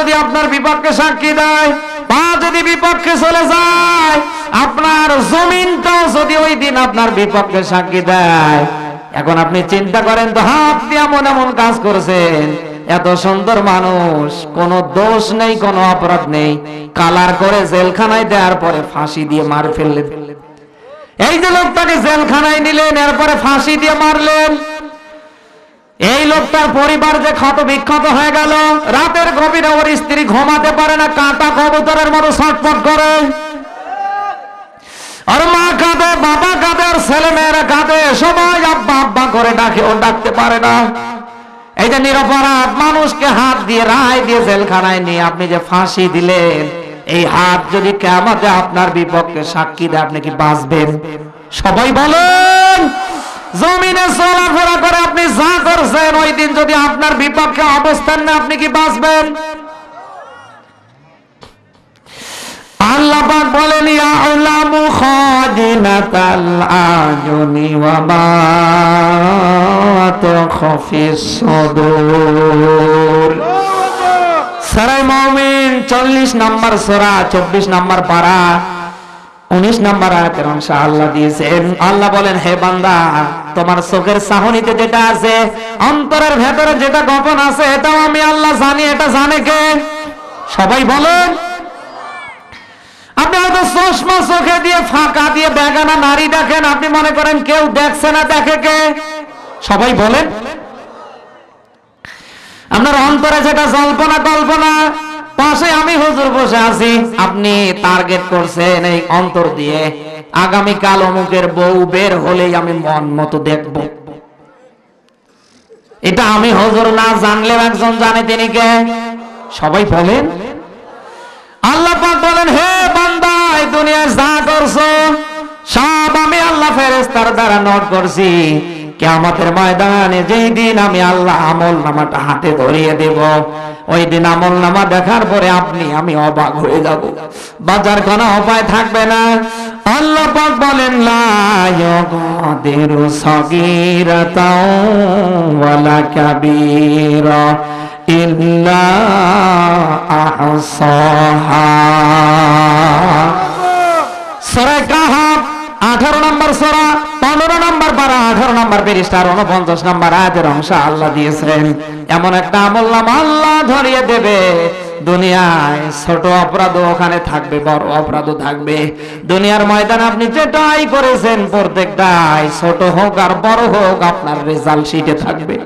যদি আপনার বিপক্ষে সাক্ষী দেয়, পা যদি বিপক্ষে চলে যায়, আপনার জমিনটাও যদি ওই দিন আপনার বিপক্ষে সাক্ষী দেয়। এখন আপনি চিন্তা করেন তো, হাত দিয়ে এমন এমন কাজ করেছেন, এত সুন্দর মানুষ, কোনো দোষ নেই, কোনো অপরাধ নেই, কালার করে জেলখানায় দেওয়ার পরে ফাঁসি দিয়ে মার ফেললেন। এই যে লোকটাকে জেলখানায় নিলেন, এরপরে ফাঁসি দিয়ে মারলেন, এই লোকটার পরিবার যে ক্ষত বিক্ষত হয়ে গেল। রাতের গভীরে ওর স্ত্রী ঘুমাতে পারে না, কাঁটা কবুতরের মতো ছটফট করে। আর মা কাঁদে, বাবা কাঁদে, আর ছেলে মেয়েরা কাঁদে, সবাই আব্বা আব্বা করে ডাকে, ও ডাকতে পারে না। এই যে নিরপরাধ মানুষকে হাত দিয়ে রায় দিয়ে জেলখানায় নিয়ে আপনি যে ফাঁসি দিলেন, এই হাত যদি কিয়ামতে আপনার বিপক্ষে সাক্ষী দেয়, আপনি কি বাঁচবেন? সবাই বলেন। জমিনে চলাফেরা করে আপনি যা করছেন, ওই দিন যদি আপনার বিপক্ষে অবস্থান না, আপনি কি বাঁচবেন? আল্লাহ পাক বলেন, ইয়ালামু খাদিনাতাল আয়ুনি ওয়া মা তুখফিস সুদূর। সূরা মুমিন 40 নম্বর সূরা, 24 নম্বর পারা, 19 নম্বর আয়াতের অংশ আল্লাহ দিয়েছেন। আল্লাহ বলেন, হে বান্দা, তোমার চোখের চাহনিতে যেটা আছে, অন্তরের ভেতরে যেটা গোপন আছে, এটাও আমি আল্লাহ জানি। এটা জানে কে? সবাই বলেন। আপনি হয়তো চশমা চোখে দিয়ে ফাঁকা দিয়ে বেগানা নারী দেখেন, আপনি মনে করেন কেউ দেখছে না, দেখে কে? সবাই বলেন। আপনার অন্তরে যেটা জল্পনা কল্পনা, পাশে আমি হুজুর বসে আছি, আপনি টার্গেট করছেন এই অন্তর দিয়ে, আগামীকাল অমুকের বউ বের হলেই আমি মন মতো দেখব। এটা আমি হুজুর না জানলেও একজন জানে, তিনি কে? সবাই বলেন। আল্লাহ পাক বলেন, হে বান্দা, এই দুনিয়ায় যা করছো সব আমি আল্লাহ ফেরেশতার দ্বারা নোট করছি। কিয়ামতের ময়দানে যেই দিন আমি আল্লাহ আমলনামাটা হাতে ধরিয়ে দেব, ওই দিন আমলনামা দেখার পরে আমি অবাক হয়ে যাব, বাজার কোনো উপায় থাকবে না। আল্লাহ পাক বলেন, লা ইয়াগাদিরু সাগীরাতাও ওয়ালা কাবীরা ইল্লা আহসাহা। সূরা কাহাফ 18 নম্বর সূরা, 15 নম্বর পারা, 18 নম্বর পৃষ্ঠার 49 নম্বর আয়াতের অংশ আল্লাহ দিয়েছেন। এমন একটা আমলনামা আল্লাহ ধরিয়ে দেবে, দুনিয়ায় ছোট অপরাধ ওখানে থাকবে, বড় অপরাধও থাকবে। দুনিয়ার ময়দানে আপনি যেটাই করেছেন, প্রত্যেকটাই ছোট হোক আর বড় হোক, আপনার রেজাল্ট শিটে থাকবে।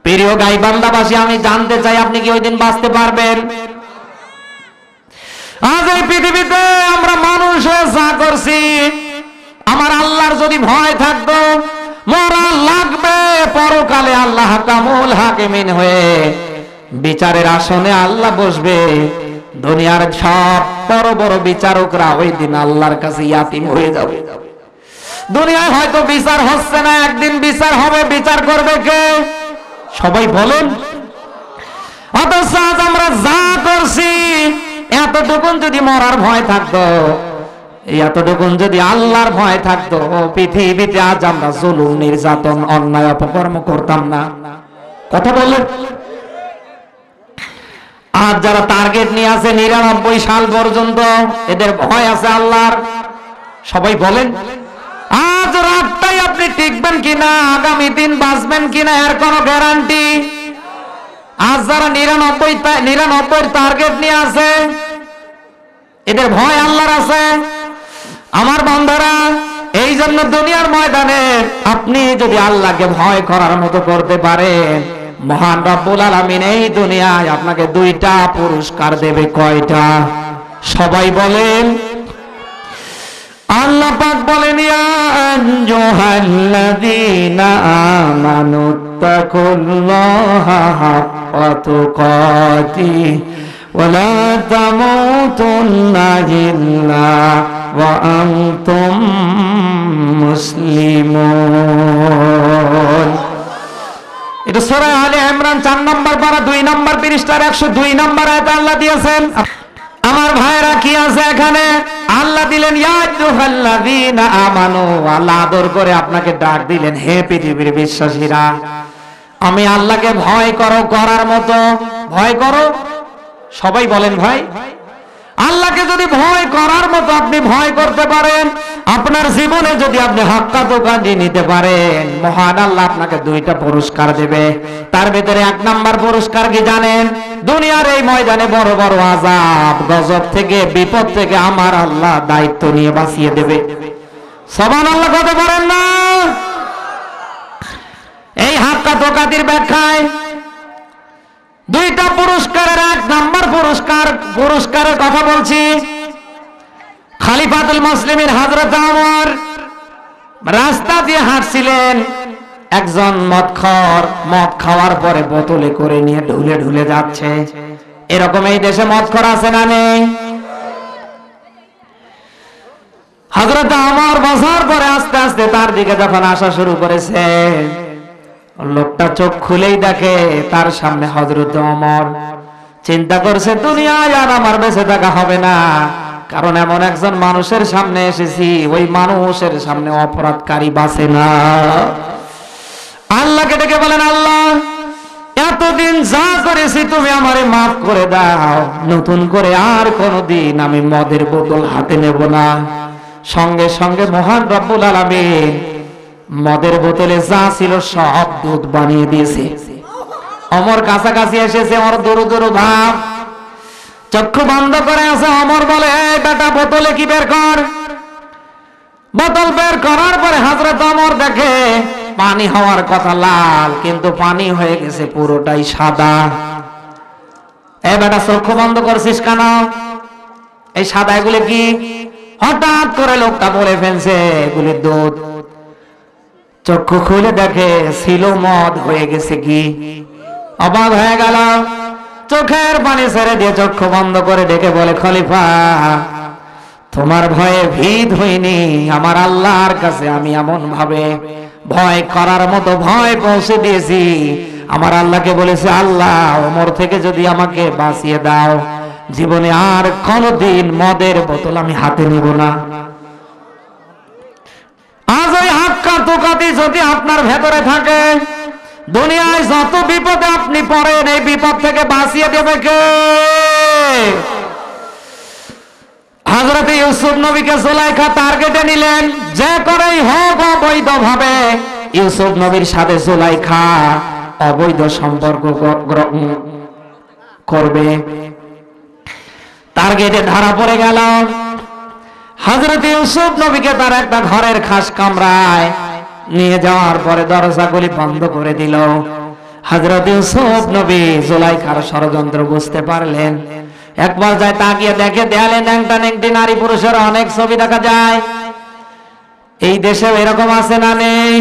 প্রিয় গাইবান্দাবাসী, আমি জানতে চাই, আপনি কি ওই দিন বাঁচতে পারবেন? আজ এই পৃথিবীতে আমরা মানুষ হয়ে যা করছি, আমার আল্লাহর যদি ভয় থাকতো, মরা লাগবে, পরকালে আল্লাহ কামুল হাকিমিন হয়ে বিচারের আসনে আল্লাহ বসবে। দুনিয়ার সব বড় বড় বিচারকরা ওই দিন আল্লাহর কাছে ইয়াতিম হয়ে যাবে। দুনিয়ায় হয়তো বিচার হচ্ছে না, একদিন বিচার হবে। বিচার করবে কে? সবাই বলেন। অথচ আজ আমরা যা করছি, এতটুকুন যদি মরার ভয় থাকতো, এতটুকুন যদি আল্লাহর ভয় থাকতো, পৃথিবীতে আজ আমরা জুলুম, নির্যাতন, অন্যায়, অপকর্ম করতাম না। কথা বলেন। আজ যারা টার্গেট নিয়ে আছে 99 সাল পর্যন্ত, এদের ভয় আছে আল্লাহর। সবাই বলেন। আজ রাতটাই আপনি টিকবেন কিনা, আগামী দিন বাঁচবেন কিনা, এর কোনো গ্যারান্টি। আজ যারা 99 টার্গেট নিয়ে আছে, এদের ভয় আল্লাহর আছে। আমার বান্দারা, এই জন্য দুনিয়ার ময়দানে আপনি যদি আল্লাহকে ভয় করার মতো করতে পারেন, মহান রব্বুল আলামিন এই দুনিয়ায় আপনাকে 2টা পুরস্কার দেবে। কয়টা? সবাই বলেন। আল্লাহ পাক বলেন, ইয়া আইয়ুহাল্লাযীনা আমানুত্তাকুল্লাহা হাক্কা তুকাতিহি ওয়া লা তামুতুন্না ইল্লা ওয়া আনতুম মুসলিমুন। এটা সূরা আলে ইমরান 4 নম্বর পারা, 2 নম্বর পৃষ্ঠার 102 নম্বর আয়াতে আল্লাহ দিয়েছেন। আমার ভাইরা কি আছে এখানে? আল্লাহ দিলেন, ইয়া আইয়ুহাল্লাযীনা আমানু। আল্লাহ আদর করে আপনাকে ডাক দিলেন, হে পৃথিবীর বিশ্বাসীরা, আমি আল্লাহকে ভয় করো, করার মতো ভয় করো। সবাই বলেন ভাই। আল্লাহকে যদি ভয় করার মতো আপনি ভয় করতে পারেন, আপনার জীবনে যদি আপনি হাক্কা তোকাজি নিতে পারেন, মহান আল্লাহ আপনাকে দুইটা পুরস্কার দেবে। তার ভিতরে 1 নাম্বার পুরস্কার কি জানেন? দুনিয়ার এই ময়দানে বড় বড় আযাব গজব থেকে বিপদ থেকে আমার আল্লাহ দায়িত্ব নিয়ে বাঁচিয়ে দেবে। সুবহানাল্লাহ কথা বলেন না? এই হাক্কা তোকাজির ব্যাখ্যায় দুইটা পুরস্কারের 1 নাম্বার পুরস্কারের কথা বলছি। খলিফাতুল মুসলিমিন হযরত ওমর রাস্তা দিয়ে হাঁটছিলেন, একজন মদখোর মদ খাওয়ার পরে বোতলে করে নিয়ে ঢুলে ঢুলে যাচ্ছে। এরকম এই দেশে মদখোর আছে না নেই? হযরত ওমর বছর পরে আস্তে আস্তে তার দিকে যখন আসা শুরু করেছে, লোকটা চোখ খুলেই দেখে তার সামনে হযরত ওমর। চিন্তা করছে দুনিয়ায় আর আমার বেঁচে থাকা হবে না, কারণ এমন একজন মানুষের সামনে এসেছি, ওই মানুষের সামনে অপরাধকারী বাঁচে না। আল্লাহকে ডেকে বলেন, আল্লাহ এতদিন যা করেছি তুমি আমারে মাফ করে দাও, নতুন করে আর কোনোদিন আমি মদের বোতল হাতে নেব না। সঙ্গে সঙ্গে মহান রব্বুল আলামিন মদের বোতলে যা ছিল সব দুধ বানিয়ে দিয়েছে। ওমর কাছাকাছি এসেছে, ওর দূর দূর ভাব, চক্ষু বন্ধ করে আছে। ওমর বলে, এই বেটা বোতলে কি বের কর। বোতল বের করার পরে হযরত ওমর দেখে পানি হওয়ার কথা লাল, কিন্তু পানি হয়ে গেছে পুরোটাই সাদা। এই বেটা চক্ষু বন্ধ করছিস কেন? এই সাদা এগুলো কি? হঠাৎ করে লোকটা বলে ফেলছে এগুলি দুধ। চক্ষু খুলে দেখে ছিল মদ, হয়ে গেছে কি। অবাক হয়ে গেল, চোখের পানি ছেড়ে দিয়ে চক্ষু বন্ধ করে ডেকে বলে, খলিফা তোমার ভয়ে ভীত হইনি, আমার আল্লাহর কাছে আমি এমন ভাবে ভয় করার মতো ভয় পৌঁছে দিয়েছি। আমার আল্লাহকে বলেছে, আল্লাহ ওমর থেকে যদি আমাকে বাঁচিয়ে দাও, জীবনে আর কোনোদিন মদের বোতল আমি হাতে নিব না। আজ ওই হাক্কা তোকাতি যদি আপনার ভেতরে থাকে, দুনিয়ায় যত বিপদে আপনি পড়েন এই বিপদ থেকে বাঁচিয়ে দেবে কে? হযরত ইউসুফ নবীকে জুলাইখা টার্গেটে নিলেন, যে করেই হোক অবৈধ ভাবে ইউসুফ নবীর সাথে জুলাইখা অবৈধ সম্পর্ক করবে। টার্গেটে ধরা পড়ে গেল। হযরত ইউসুফ নবীকে তার একটা ঘরের খাস কামরায় নিয়ে যাওয়ার পরে দরজাগুলি বন্ধ করে দিল। হযরত ইউসুফ নবী জুলাইখার ষড়যন্ত্র বুঝতে পারলেন। একবার যায় তাকিয়ে দেখে দেয়ালে ন্যাংটা ন্যাংটি নারী পুরুষের অনেক ছবি দেখা যায়। এই দেশেও এরকম আছে না নেই?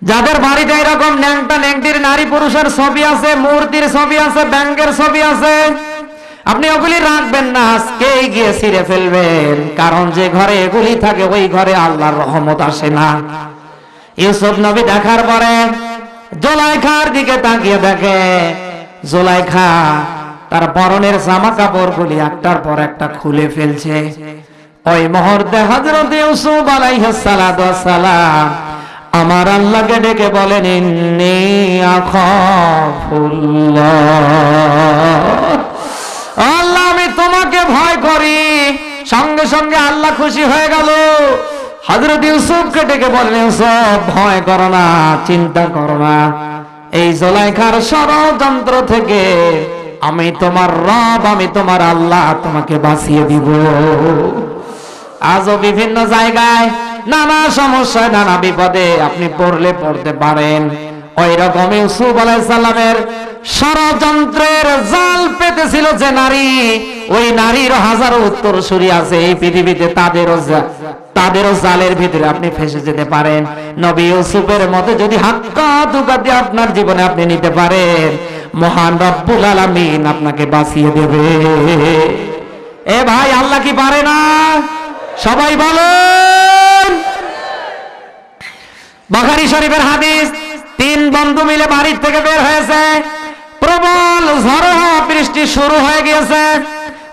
যাদের বাড়িতে এরকম ন্যাংটা ন্যাংটির নারী পুরুষের ছবি আছে, মূর্তির ছবি আছে, ব্যাংকের ছবি আছে, আপনি ওগুলি রাখবেন না, আজকেই গিয়ে ছিঁড়ে ফেলবেন। কারণ যে ঘরে এগুলি থাকে ওই ঘরে আল্লাহর রহমত আসে না। ইউসুফ নবী দেখার পরে জুলাইখার দিকে তাকিয়ে দেখে জুলাইখা তার পরনের জামা কাপড় গুলি একটার পর একটা খুলে ফেলছে। ওই মুহূর্তে হযরত ইউসুফ আলাইহিস সালাতু ওয়াস সালাম আমার আল্লাহকে ডেকে বলেন, ইন্নী আখাফুল্লাহ, আল্লাহ আমি তোমাকে ভয় করি। সঙ্গে সঙ্গে আল্লাহ খুশি হয়ে গেল। হযরত ইউসুফকে ডেকে বললেন, ইউসুফ ভয় করো না, চিন্তা করো না, এই জুলাইখার ষড়যন্ত্র থেকে আমি তোমার রব, আমি তোমার আল্লাহ তোমাকে বাঁচিয়ে দিব। আজও বিভিন্ন জায়গায় নানা সমস্যায় নানা বিপদে আপনি পড়তে পারেন। ওই রকম ইউসুফ আলাইহিস সালামের ষড়যন্ত্রের জাল পেতেছিল যে নারী, ওই নারীর হাজারো উত্তরসূরি আছে এই পৃথিবীতে, তাদেরও জালের ভিতরে আপনি ফেসে যেতে পারেন। নবী ইউসুফের মতো যদি হাক্কা তুকাতি আপনার জীবনে আপনি নিতে পারেন, মহান রব্বুল আলামিন আপনাকে বাঁচিয়ে দেবে। এ ভাই, আল্লাহ কি পারে না? সবাই বলেন। বুখারী শরীফের হাদিস, 3 বন্ধু মিলে বাড়ি থেকে বের হয়েছে, প্রবল ঝড় বৃষ্টি শুরু হয়ে গিয়েছে।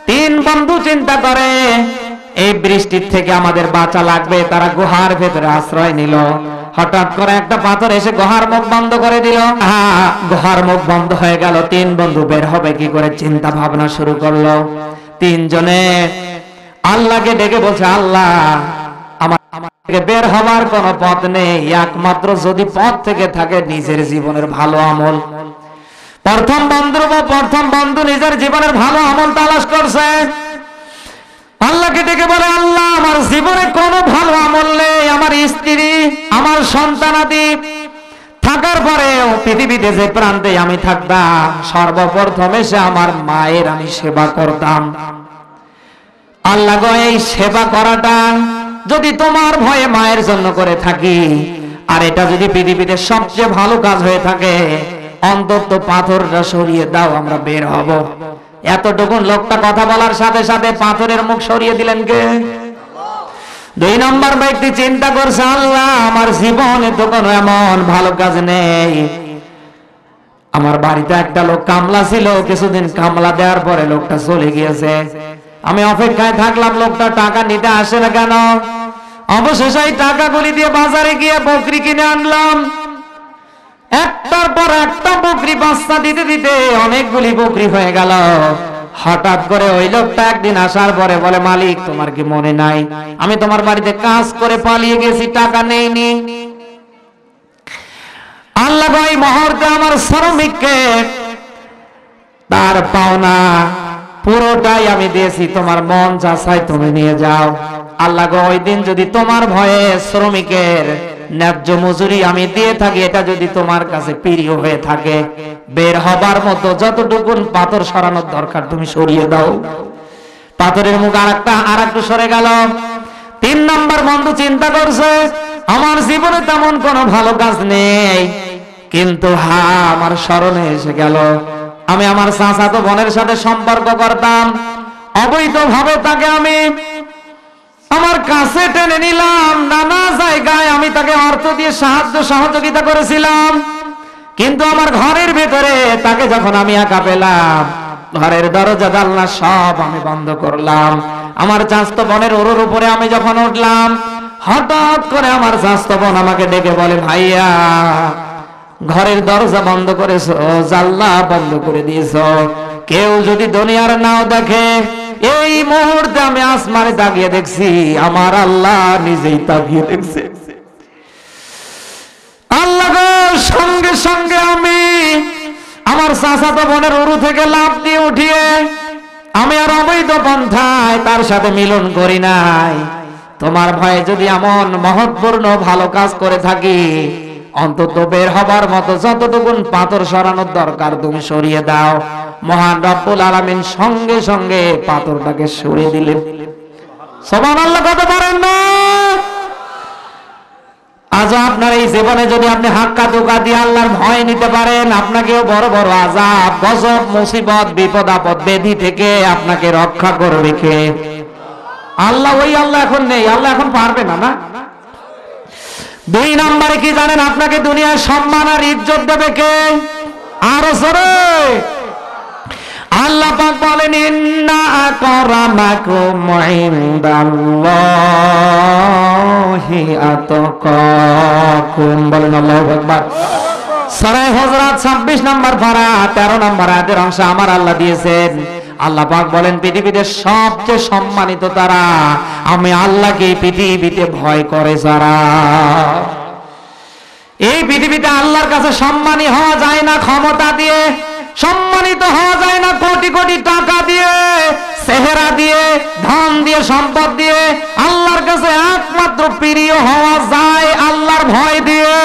3 বন্ধু চিন্তা করে এই বৃষ্টির থেকে আমাদের বাঁচা লাগবে। তারা গুহার ভেতরে আশ্রয় নিল। হঠাৎ করে একটা পাথর এসে গুহার মুখ বন্ধ করে দিল। গুহার মুখ বন্ধ হয়ে গেল। তিন বন্ধু বের হবে কি করে চিন্তা ভাবনা শুরু করলো। তিনজনে আল্লাহকে ডেকে বলছে, আল্লাহ আমার থেকে বের হবার কোনো পথ নেই, একমাত্র যদি পথ থেকে থাকে নিজের জীবনের ভালো আমল। প্রথম বন্ধু নিজের জীবনের ভালো আমল তালাশ করছে। আল্লাহকে ডেকে বলে, আল্লাহ আমার জীবনে কোনো ভালো আমল নেই, আমার স্ত্রী আমার সন্তানাদি থাকার পরেও পৃথিবীতে যে প্রান্তে আমি থাকতাম সর্বপ্রথম এসে আমার মায়ের আমি সেবা করতাম। আল্লাহ গো, এই সেবা করাটা যদি তোমার ভয়ে মায়ের জন্য করে থাকি, আর এটা যদি পৃথিবীতে সবচেয়ে ভালো কাজ হয়ে থাকে, অন্তত পাথরটা সরিয়ে দাও, আমরা বের হব। এতটুকুন লোকটা কথা বলার সাথে সাথে পাথরের মুখ সরিয়ে দিলেন কে? দুই নম্বর ব্যক্তি চিন্তা করছে, আল্লাহ আমার জীবনে তো কোনো এমন ভালো কাজ নেই। আমার বাড়িতে একটা লোক কামলা ছিল, কিছুদিন কামলা দেওয়ার পরে লোকটা চলে গিয়েছে। আমি অপেক্ষায় থাকলাম, লোকটা টাকা নিতে আসে না কেন। অবশেষে এই টাকাগুলি দিয়ে বাজারে গিয়ে বকরি কিনে আনলাম। একটার পর একটা বকরি বাচ্চা দিতে দিতে অনেকগুলি বকরি হয়ে গেল। হঠাৎ করে ওই লোকটা একদিন আসার পরে বলে, মালিক তোমার কি মনে নাই আমি তোমার বাড়িতে কাজ করে পালিয়ে গেছি, টাকা নেইনি। আল্লাহ ভাই মুহূর্তে আমার শ্রমিককে তার পাওনা পুরোটাই আমি দিয়েছি, তোমার মন যা চাই তুমি নিয়ে যাও। আল্লাহ গো, ওই দিন যদি তোমার ভয়ে শ্রমিকের ন্যায্য মজুরি আমি দিয়ে থাকি, এটা যদি তোমার কাছে প্রিয় হয়ে থাকে, বের হবার মতো যতটুকুন পাথর সরানোর দরকার তুমি সরিয়ে দাও। পাথরের মুখ আর একটু সরে গেল। তিন নম্বর বন্ধু চিন্তা করছে, আমার জীবনে তেমন কোনো ভালো কাজ নেই, কিন্তু আমার স্মরণে এসে গেল আমি আমার চাচাতো বোনের সাথে সম্পর্ক করতাম, অবৈধভাবে তাকে আমি আমার কাছে টেনে নিলাম, নানা জায়গায় আমি তাকে অর্থ দিয়ে সহযোগিতা করেছিলাম। কিন্তু আমার ঘরের ভেতরে তাকে যখন আমি একা পেলাম, ঘরের দরজা জানলা সব আমি বন্ধ করলাম। আমার চাচাতো বোনের ওর উপরে আমি যখন উঠলাম, হঠাৎ করে আমার চাচাতো বোন আমাকে ডেকে বলে, ভাইয়া ঘরের দরজা বন্ধ করেছো, জানলা বন্ধ করে দিয়েছো, কেউ যদি দুনিয়ার নাও দেখে, এই মুহূর্তে আমি আসমানে তাকিয়ে দেখছি, আমার আল্লাহ নিজেই তাকিয়ে দেখছে। আল্লাহ সঙ্গে সঙ্গে আমি আমার চাচাতো বোনের উরু থেকে লাফ দিয়ে উঠিয়ে আমি আর অবৈধ পন্থায় তার সাথে মিলন করি নাই। তোমার ভয়ে যদি এমন মহৎপূর্ণ ভালো কাজ করে থাকি, অন্তত বের হবার মতো যতটুকুন পাথর সরানোর দরকার তুমি সরিয়ে দাও। মহান রব্বুল আলামিন সঙ্গে সঙ্গে পাথরটাকে সরিয়ে দিলেন। সুবহানাল্লাহ কত পারেন না? আজ আপনার এই জীবনে যদি আপনি হাক্কা ধোঁকা দিয়ে আল্লাহর ভয় নিতে পারেন, আপনাকেও বড় বড় আযাব, গজব, মুসিবত, বিপদ আপদ, ব্যাধি থেকে আপনাকে রক্ষা করবে কে? আল্লাহ। ওই আল্লাহ এখন নেই, আল্লাহ এখন পারবে না। না, দুই নম্বরে কি জানেন? আপনাকে দুনিয়ার সম্মান আর ইজ্জত দেবে কে? আরো জোরে আল্লাহ পাক বলেন, ইন্না আকরামাকুম ইনদাল্লাহি আতকাকুম। বলেন আল্লাহু আকবার। সূরা হুজুরাত 26 নম্বর পারা 13 নম্বর আয়াতের অংশ আমার আল্লাহ দিয়েছেন। আল্লাহ পাক বলেন, পৃথিবীতে সবচেয়ে সম্মানিত তারা, আমি আল্লাহকে পৃথিবীতে ভয় করে যারা। এই পৃথিবীতে আল্লাহর কাছে সম্মানী হওয়া যায় না ক্ষমতা দিয়ে, সম্মানিত হওয়া যায় না কোটি কোটি টাকা দিয়ে, চেহারা দিয়ে, ধন দিয়ে, সম্পদ দিয়ে। আল্লাহর কাছে একমাত্র প্রিয় হওয়া যায় আল্লাহর ভয় দিয়ে।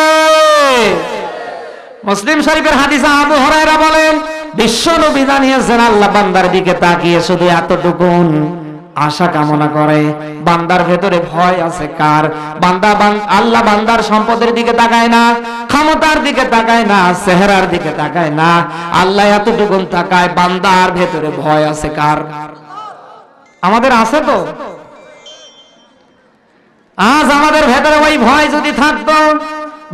মুসলিম শরীফের হাদিসে আবু হুরায়রা বলেন, বিশ্ব নবী জানিয়েছেন, আল্লাহ বান্দার দিকে তাকিয়ে শুধু এতটুকুন আশা কামনা করে, বান্দার ভেতরে ভয় আছে কার? আল্লাহ বান্দার সম্পদের দিকে তাকায় না, ক্ষমতার দিকে তাকায় না, চেহারার দিকে তাকায় না। আল্লাহ এতটুকুন তাকায়, বান্দার ভেতরে ভয় আছে কার? আমাদের আছে তো? আজ আমাদের ভেতরে ওই ভয় যদি থাকতো,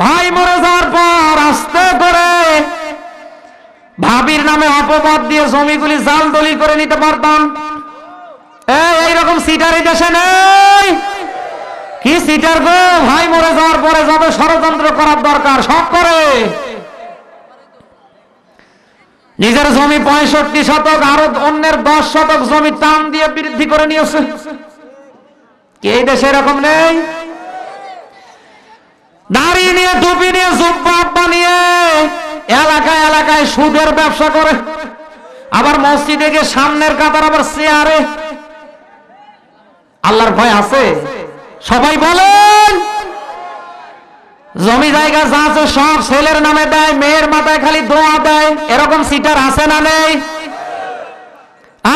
ভাই মরে যাওয়ার পর আস্তে করে ভাবির নামে অপবাদ দিয়ে জমিগুলি জাল দলিল করে নিতে পারতাম। এইরকম সিটার এই দেশে নেই। কি সিটার গো ভাই, মরে যাওয়ার পরে যত ষড়যন্ত্র করার দরকার সব করে। নিজের জমি 65 শতক, আরো অন্যের 10 শতক জমি টান দিয়ে বৃদ্ধি করে নিয়েছে। কি এই দেশে এরকম নেই? দাড়ি নিয়ে, টুপি নিয়ে, জুব্বা আব্বা নিয়ে এলাকায় এলাকায় সুদের ব্যবসা করে, আবার মসজিদে গিয়ে সামনের কাতার আবার চেয়ারে। আল্লাহর ভয় আছে? সবাই বলেন। জমি জায়গা যা আছে সব ছেলের নামে দেয়, মেয়ের মাথায় খালি দোয়া দেয়। এরকম সিটার আছে না নেই?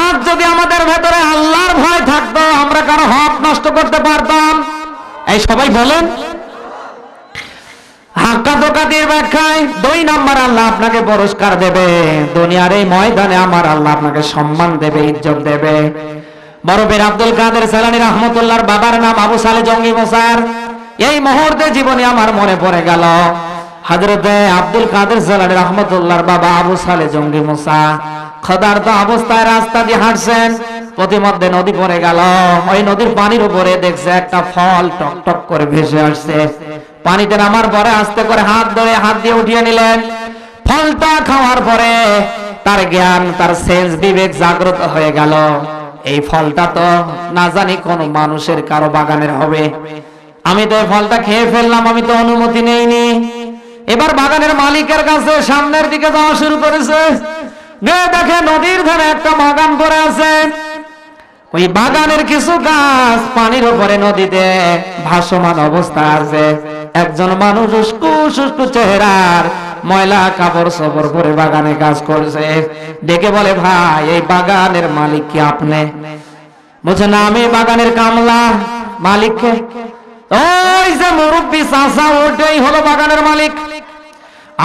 আজ যদি আমাদের ভেতরে আল্লাহর ভয় থাকতো, আমরা কারো হক নষ্ট করতে পারতাম? এই সবাই বলেন। হাক্কা দোকাতির ব্যাখ্যায় 2 নম্বর, আল্লাহ আপনাকে পুরস্কার দেবে দুনিয়ার এই ময়দানে। আমার আল্লাহ আপনাকে সম্মান দেবে, ইজ্জত দেবে। বড় পীর আব্দুল কাদের জিলানী রাহমাতুল্লাহর বাবার নাম আবু সালে জঙ্গি মুসার। এই মুহূর্তে জীবনে আমার মনে পড়ে গেল হযরতে আব্দুল কাদের জিলানী রাহমাতুল্লাহর বাবা আবু সালে জঙ্গি মুসা ক্ষুধার্ত অবস্থায় রাস্তা দিয়ে হাঁটছেন, প্রতিমধ্যে নদী পড়ে গেল। ওই নদীর পানির উপরে দেখছে একটা ফল টক টক করে ভেসে আসছে। পানিতে নামার পরে আস্তে করে হাত ধরে হাত দিয়ে উঠিয়ে নিলেন। ফলটা খাওয়ার পরে তার জ্ঞান, তার সেন্স, বিবেক জাগ্রত হয়ে গেল। এই ফলটা তো না জানি কোন মানুষের কারো বাগানের হবে। আমি তো এই ফলটা খেয়ে ফেললাম, আমি তো অনুমতি নেইনি। এবার বাগানের মালিকের কাছে সামনের দিকে যাওয়া শুরু করেছে। দেখে নদীর ধারে একটা বাগান পড়ে আছে। ওই বাগানের কিছু গাছ পানির উপরে নদীতে ভাসমান অবস্থা আছে। একজন মানুষ উস্কু সুস্কু চেহারার, ময়লা কাপড় সবর পরে বাগানে কাজ করছে। ডেকে বলে, ভাই এই বাগানের মালিক কি আপনি? বলছে, না আমি বাগানের কামলা। মালিককে? ওই যে মুরব্বী চাচা, ওটাই হলো বাগানের মালিক।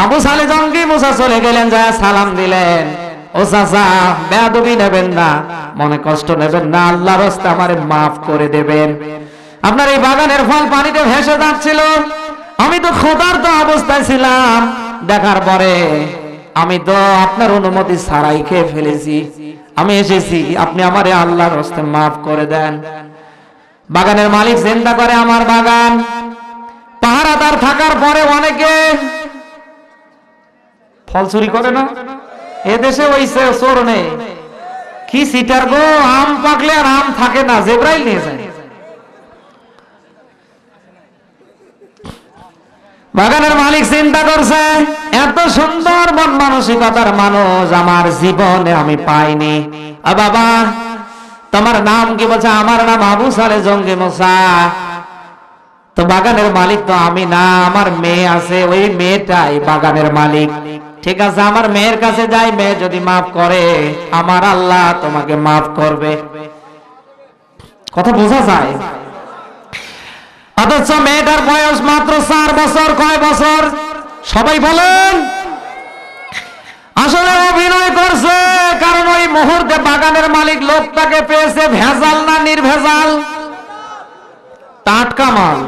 আবু সালে জঙ্গি মুসা চলে গেলেন, যায় সালাম দিলেন। ও চাচা, বেয়াদবি নেবেন না, মনে কষ্ট নেবেন না, আল্লাহর রাস্তায় আমারে মাফ করে দেবেন। আপনার এই বাগানের ফল পানিতে ভেসে যাচ্ছিল, আমি তো ক্ষুধার্ত অবস্থায় ছিলাম। দেখার পরে আমি তো আপনার অনুমতি ছাড়াই খেয়ে ফেলেছি। আমি এসেছি, আপনি আমারে আল্লাহর রাস্তায় মাফ করে দেন। বাগানের মালিক চিন্তা করে, আমার বাগান পাহারাদার থাকার পরে অনেকে ফল চুরি করে না? এদেশে ওই চোর নেই। কি সিটার গো, আম পাকলে আর আম থাকে না, জেব্রাইল নিয়ে যায়। বাগানের মালিক চিন্তা করছে, এত সুন্দর মন মানসিকতার মানুষ আমার জীবনে আমি পাইনি। বাবা তোমার নাম কি? বলছে, আমার নাম আবু সালে জঙ্গি মুসা। তো বাগানের মালিক তো আমি না, আমার মেয়ে আছে, ওই মেয়েটাই বাগানের মালিক। ঠিক আছে, আমার মেয়ের কাছে যাই, মেয়ে যদি মাফ করে আমার আল্লাহ তোমাকে মাফ করবে। কথা বোঝা যায়? অথচ মেয়েটার বয়স মাত্র 4 বছর। কয় বছর? সবাই বলেন। আসলে অভিনয় করছে, কারণ ওই মুহূর্তে বাগানের মালিক লোকটাকে পেয়েছে ভেজাল না নির্ভেজাল? টাটকা মাল।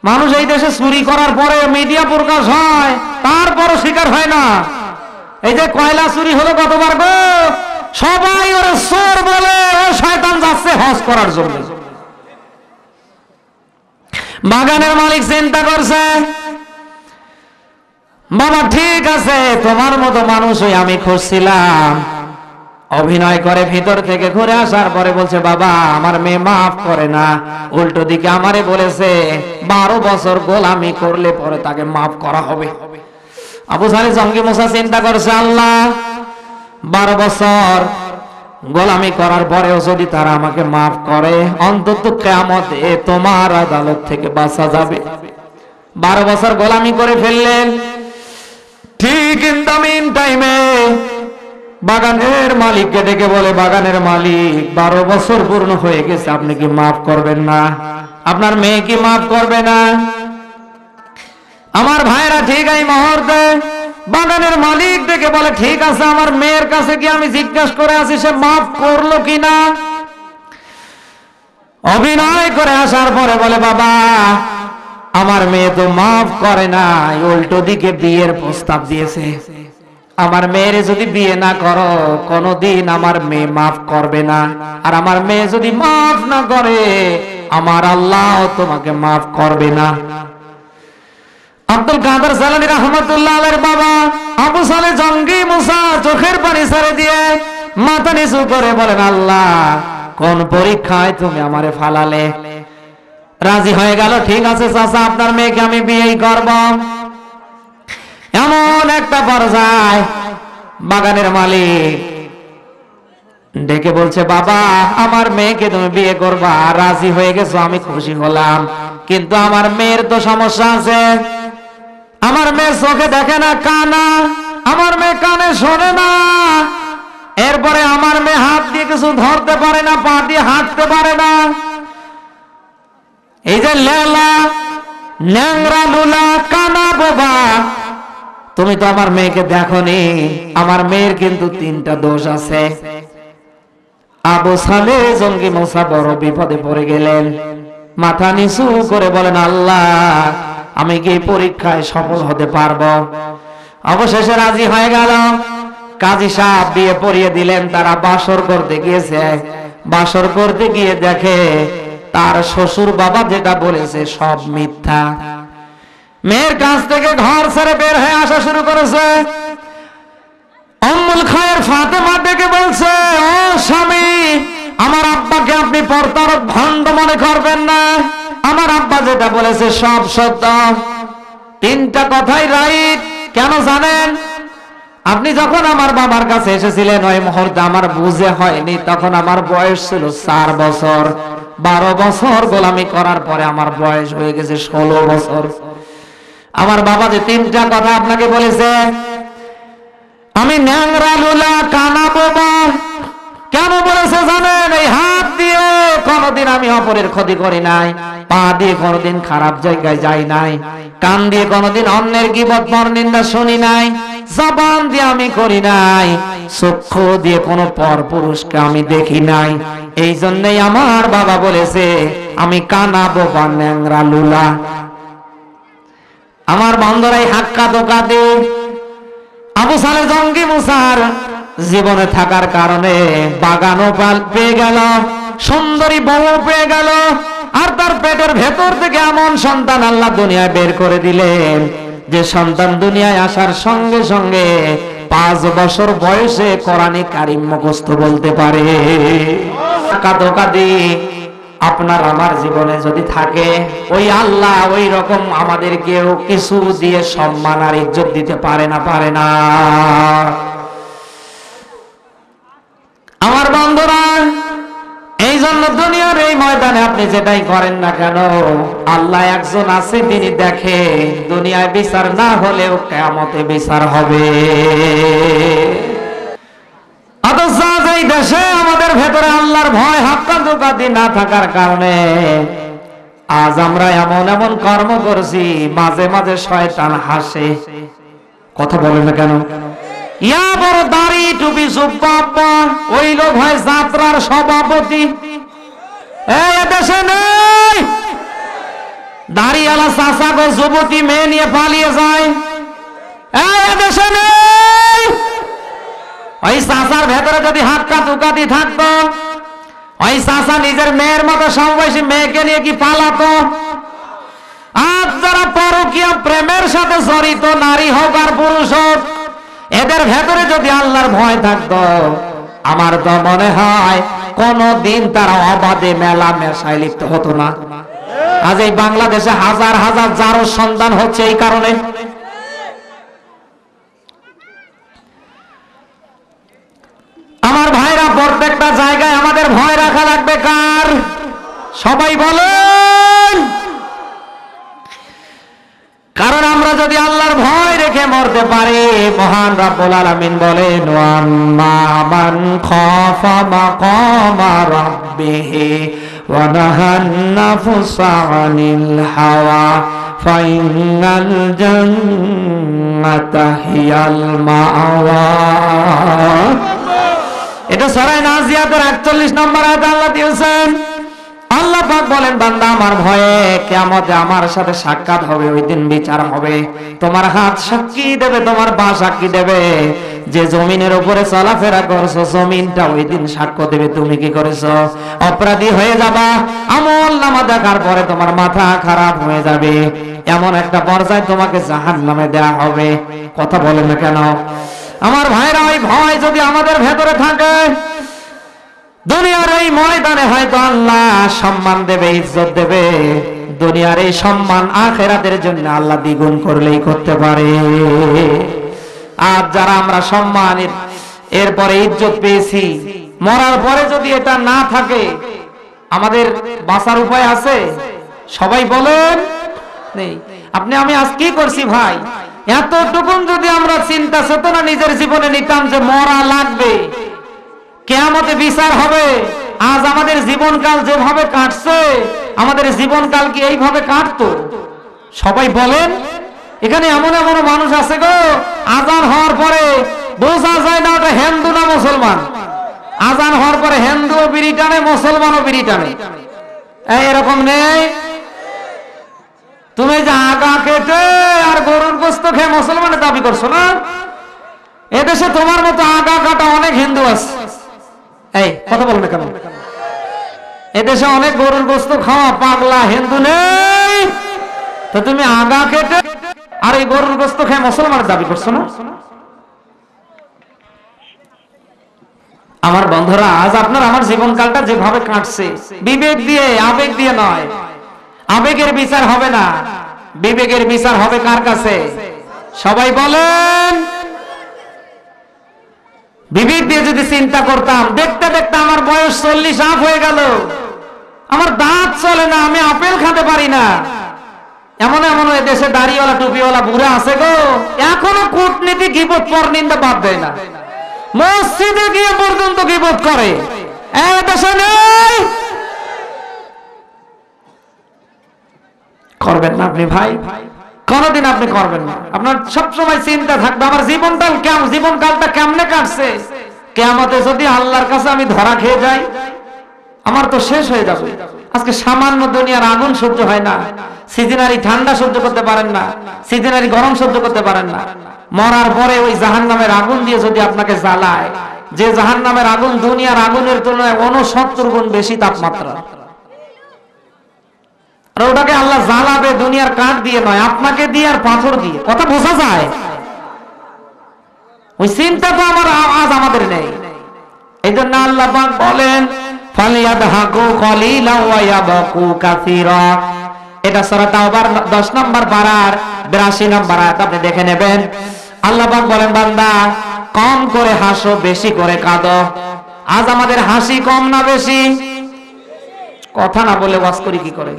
মানুষ এই দেশে চুরি করার পরে মিডিয়া প্রকাশ হয়, তারপরও স্বীকার হয় না। এই যে কয়লা চুরি হলো কতবার গো, সবাই ওরে চোর বলে, ও শয়তান যাচ্ছে হজ করার জন্য। বাগানের মালিক চিন্তা করছে, বাবা ঠিক আছে, তোমার মতো মানুষই আমি খুঁজছিলাম। অভিনয় করে ভিতর থেকে ঘুরে আসার পরে বলছে, বাবা আমার মেয়ে মাফ করে না, উল্টো দিকে আমারে বলেছে 12 বছর গোলামি করলে পরে তাকে মাফ করা হবে। আবু সালে জঙ্গি মুসা চিন্তা করছে, আল্লাহ 12 বছর গোলামি করার পরেও যদি তারা আমাকে মাফ করে, অন্তত কিয়ামতে তোমার আদালত থেকে বাঁচা যাবে। 12 বছর গোলামি করে ফেললেন। ঠিক ইন দ্য মিন টাইমে বাগানের মালিককে ডেকে বলে, বাগানের মালিক 12 বছর পূর্ণ হয়ে গেছে, আপনি কি মাফ করবেন না? আপনার মেয়ে কি মাফ করবে না? আমার ভাইরা ঠিক এই মুহূর্তে বাগানের মালিক ডেকে বলে, ঠিক আছে, আমার মেয়ের কাছে কি আমি জিজ্ঞাসা করে আসি সে মাফ করলো কিনা। অভিনয় করে আসার পরে বলে, বাবা আমার মেয়ে তো মাফ করে না, উল্টো দিকে বিয়ের প্রস্তাব দিয়েছে। আমার মেয়ের যদি বিয়ে না করো কোনদিন আমার মেয়ে মাফ করবে না, আর আমার মেয়ে যদি মাফ না করে আমার আল্লাহ তোমাকে মাফ করবে না। আব্দুল কাদের সালানী রহমাতুল্লাহ আলাইহির বাবা আবু সালে জঙ্গি মুসা চোখের পানি ছেড়ে দিয়ে মাথা নিচু করে বলেন, আল্লাহ কোন পরীক্ষায় তুমি আমারে ফালালে? রাজি হয়ে গেল, ঠিক আছে চাচা আপনার মেয়েকে আমি বিয়েই করব। এমন একটা পর্যায়ে বাগানের মালিক ডেকে বলছে, বাবা আমার মেয়েকে তুমি বিয়ে করবা, রাজি হয়ে গেছো, আমি খুশি হলাম, কিন্তু আমার মেয়ের তো সমস্যা আছে। আমার মেয়ে চোখে দেখে না, কানা, আমার মেয়ে কানে শোনে না, এরপরে আমার মেয়ে হাত দিয়ে কিছু ধরতে পারে না, পা দিয়ে হাঁটতে পারে না। এই যে লেলা, ন্যাংরা, লুলা, কানা, বোবা, তুমি তো আমার মেয়েকে দেখোনি, আমার মেয়ের কিন্তু 3টা দোষ আছে। আবু সালে জঙ্গি মুসা বড় বিপদে পড়ে গেলেন, মাথা নিচু করে বলেন, আল্লাহ আমি কি পরীক্ষায় সফল হতে পারবো? অবশেষে রাজি হয়ে গেল। কাজী সাহেব বিয়ে পড়িয়ে দিলেন। তারা বাসর করতে গিয়েছে, বাসর করতে গিয়ে দেখে তার শ্বশুর বাবা যেটা বলেছে সব মিথ্যা। মেয়ের কাছ থেকে ঘর ছেড়ে বের হয়ে আসা শুরু করেছে। উম্মুল খায়ের ফাতেমা ডেকে বলছে, ও স্বামী, আমার আব্বাকে আপনি প্রতারক ভণ্ড মনে করবেন না, আমার আব্বা যেটা বলেছে সব সত্য, 3টা কথাই রাইট। কেন জানেন? আপনি যখন আমার বাবার কাছে এসেছিলেন ওই মুহূর্তে আমার বুঝে হয়নি, তখন আমার বয়স ছিল 4 বছর। 12 বছর গোলামি করার পরে আমার বয়স হয়ে গেছে 16 বছর। আমার বাবা যে 3টা কথা আপনাকে বলেছে, আমি ন্যাংরা, লুলা, কানা, বোবা, কেন বলেছে জানেন? এই হাত দিয়ে কোনদিন আমি অপরের ক্ষতি করি নাই, পা দিয়ে কোনদিন খারাপ জায়গায় যাই নাই, কান দিয়ে কোনদিন অন্যের গীবত পরনিন্দা শুনি নাই, জবান দিয়ে আমি করি নাই, চক্ষু দিয়ে কোনো পরপুরুষকে আমি দেখি নাই। এই জন্যই আমার বাবা বলেছে আমি কানা, বোবা, ন্যাংরা, লুলা। আমার বন্ধুরাই হাক্কা ধোকা দিয়ে আবু সালে জঙ্গি মুসার জীবনে থাকার কারণে বাগানও পেয়ে গেল, সুন্দরী বউ পেয়ে গেল, আর তার পেটের ভেতর থেকে এমন সন্তান আল্লাহ দুনিয়ায় বের করে দিলেন যে সন্তান দুনিয়ায় আসার সঙ্গে সঙ্গে 5 বছর বয়সে কোরআনে কারিম মুখস্থ বলতে পারে। আপনার আমার জীবনে যদি থাকে, ওই আল্লাহ ওই রকম আমাদেরকেও কিছু দিয়ে সম্মান আর ইজ্জত দিতে পারে না, পারে না। আমার বন্ধুরা, এই জন্য দুনিয়ার এই ময়দানে আপনি যেটাই করেন না কেন, আল্লাহ একজন আছে, তিনি দেখে। দুনিয়ায় বিচার না হলেও কিয়ামতে বিচার হবে। অথচ এই দেশে আমাদের ভেতরে আল্লাহর ভয় হাক্কা ধোঁকা না থাকার কারণে আজ আমরা এমন এমন কর্ম করছি, মাঝে মাঝে শয়তান হাসে। কথা বলে না কেন? ইয়া বড় দাড়ি টুপি সুব্বা, ওই লোক হয় যাত্রার সভাপতি। এই দেশে নেই দাড়িওয়ালা চাচা গো যুবতী মেয়ে নিয়ে পালিয়ে যায়। এই দেশে নেই। ওই চাচার ভেতরে যদি হাক্কা ধোঁকা থাকতো, ওই চাচা নিজের মেয়ের মতো সমবয়সী মেয়েকে নিয়ে কি পালাতো? আজ যারা পরকীয়া প্রেমের সাথে জড়িত, নারী হোক আর পুরুষ হোক, এদের ভেতরে যদি আল্লাহর ভয় থাকতো, আমার তো মনে হয় কোনদিন তারা অবাধে মেলা মেশায় লিপ্ত হতো না। আজ এই বাংলাদেশে হাজার হাজার জারো সন্তান হচ্ছে এই কারণে। আমার ভাইরা, প্রত্যেকটা জায়গায় আমাদের ভয় রাখা লাগবে। কার? সবাই বলেন। কারণ আমরা যদি আল্লাহর ভয় রেখে মরতে পারি, মহান রব্বুল আলামিন বলেন, ওয়াম্মা মান খাফা মাকামা রাব্বিহি ওয়া নাহান নাফসা আনিল হাওয়া ফাইনাল জান্নাতা হিয়াল মাওয়া। এটা সূরা নাজিয়াতের 41 নম্বর আয়াতে আল্লাহ দিয়েছেন, আল্লাহ পাক বলেন বান্দা আমার ভয়ে কিয়ামতে আমার সাথে সাক্ষাৎ হবে, ওই দিন বিচার হবে। তোমার হাত সাক্ষী দেবে, তোমার পা সাক্ষী দেবে। যে জমিনের উপরে চলাফেরা করছো জমিনটা ওই দিন সাক্ষ্য দেবে তুমি কি করেছো। অপরাধী হয়ে যাবা, আমল নামা দেখার পরে তোমার মাথা খারাপ হয়ে যাবে। এমন একটা পর্যায়ে তোমাকে জাহান্নামে দেয়া হবে। কথা বলেন না কেন আমার ভাইরা? ওই ভয় যদি আমাদের ভেতরে থাকে, দুনিয়ার এই ময়দানে হয়তো আল্লাহ সম্মান দেবে, ইজ্জত দেবে। দুনিয়ার এই সম্মান আখিরাতের জন্য আল্লাহ দ্বিগুণ করলেই করতে পারে। আর যারা আমরা সম্মানের এরপরে ইজ্জত পেয়েছি, মরার পরে যদি এটা না থাকে আমাদের বাঁচার উপায় আছে? সবাই বলেন নেই। আপনি আমি আজ কি করছি ভাই? এতটুকুন যদি আমরা চিন্তা চেতনা নিজের জীবনে নিতাম যে মরা লাগবে, কিয়ামতে বিচার হবে। আজ আমাদের জীবনকাল যেভাবে কাটছে, আমাদের জীবনকাল কি এইভাবে কাটতো? সবাই বলেন। এখানে এমন এমন মানুষ আছে গো, আজান হওয়ার পরে বোঝা যায় না ওটা হিন্দু না মুসলমান। আজান হওয়ার পরে হিন্দুও বিড়ি টানে, মুসলমানও বিড়ি টানে। এরকম নেই? তুমি যে আগা কেটে আর গরুর গোস্ত খেয়ে মুসলমানের দাবি করছো না? এদেশে তোমার মতো আগা কাটা অনেক হিন্দু আছে। এই কথা বলো না কেন? এদেশে অনেক গরুর গোস্ত খাওয়া পাগলা হিন্দু নেই? তো তুমি আগা কেটে আর এই গরুর গোস্ত খেয়ে মুসলমানের দাবি করছো না? আমার বন্ধুরা, আজ আপনার আমার জীবনকালটা যেভাবে কাটছে, বিবেক দিয়ে আবেগ দিয়ে নয়। আবেগের বিচার হবে না, বিবেকের বিচার হবে কার কাছে? সবাই বলেন। বিবেক দিয়ে যদি চিন্তা করতাম, দেখতে দেখতে আমার বয়স 40 আপ হয়ে গেল, আমার দাঁত চলে না, আমি আপেল খেতে পারি না। এমন এমন দেশে দাড়িওয়ালা টুপিওয়ালা বুড়া আছে গো, এখনো কূটনীতি গীবত পরনিন্দা বাদ দেয় না, মসজিদে গিয়ে পর্যন্ত গীবত করে। দেশে নেই? করবেন না আপনি ভাই, কোনদিন আপনি করবেন না। আপনার সবসময় চিন্তা থাকবে আমার জীবনকালটা কেমনে কাটছে। কিয়ামতে যদি আল্লাহর কাছে আমি ধরা খেয়ে যাই, আমার তো শেষ হয়ে যাবে। আজকে সামান্য দুনিয়ার আগুন সহ্য হয় না, সিজনারি ঠান্ডা সহ্য করতে পারেন না, সিজনারি গরম সহ্য করতে পারেন না। মরার পরে ওই জাহান্নামের আগুন দিয়ে যদি আপনাকে জ্বালায়, যে জাহান্নামের আগুন দুনিয়ার আগুনের তুলনায় 69 গুণ বেশি তাপমাত্রা, আর ওটাকে আল্লাহ জ্বালাবে দুনিয়ার কাঠ দিয়ে নয়, আপনাকে দিয়ে আর পাথর দিয়ে। কথা বোঝা যায়? ওই চিন্তা তো আজ আমাদের নেই। এই জন্য আল্লাহ পাক বলেন ফালিয়াদহাকু কলিলা ওয়া ইয়াবকু কাসীরা। এটা সূরা তাওবার 10 নম্বর পারার 82 নম্বর আয়াত আপনি দেখে নেবেন। আল্লাহ পাক বলেন বান্দা কম করে হাসো, বেশি করে কাঁদো। আজ আমাদের হাসি কম না বেশি? কথা না বলে ওয়াজ করি কি করে?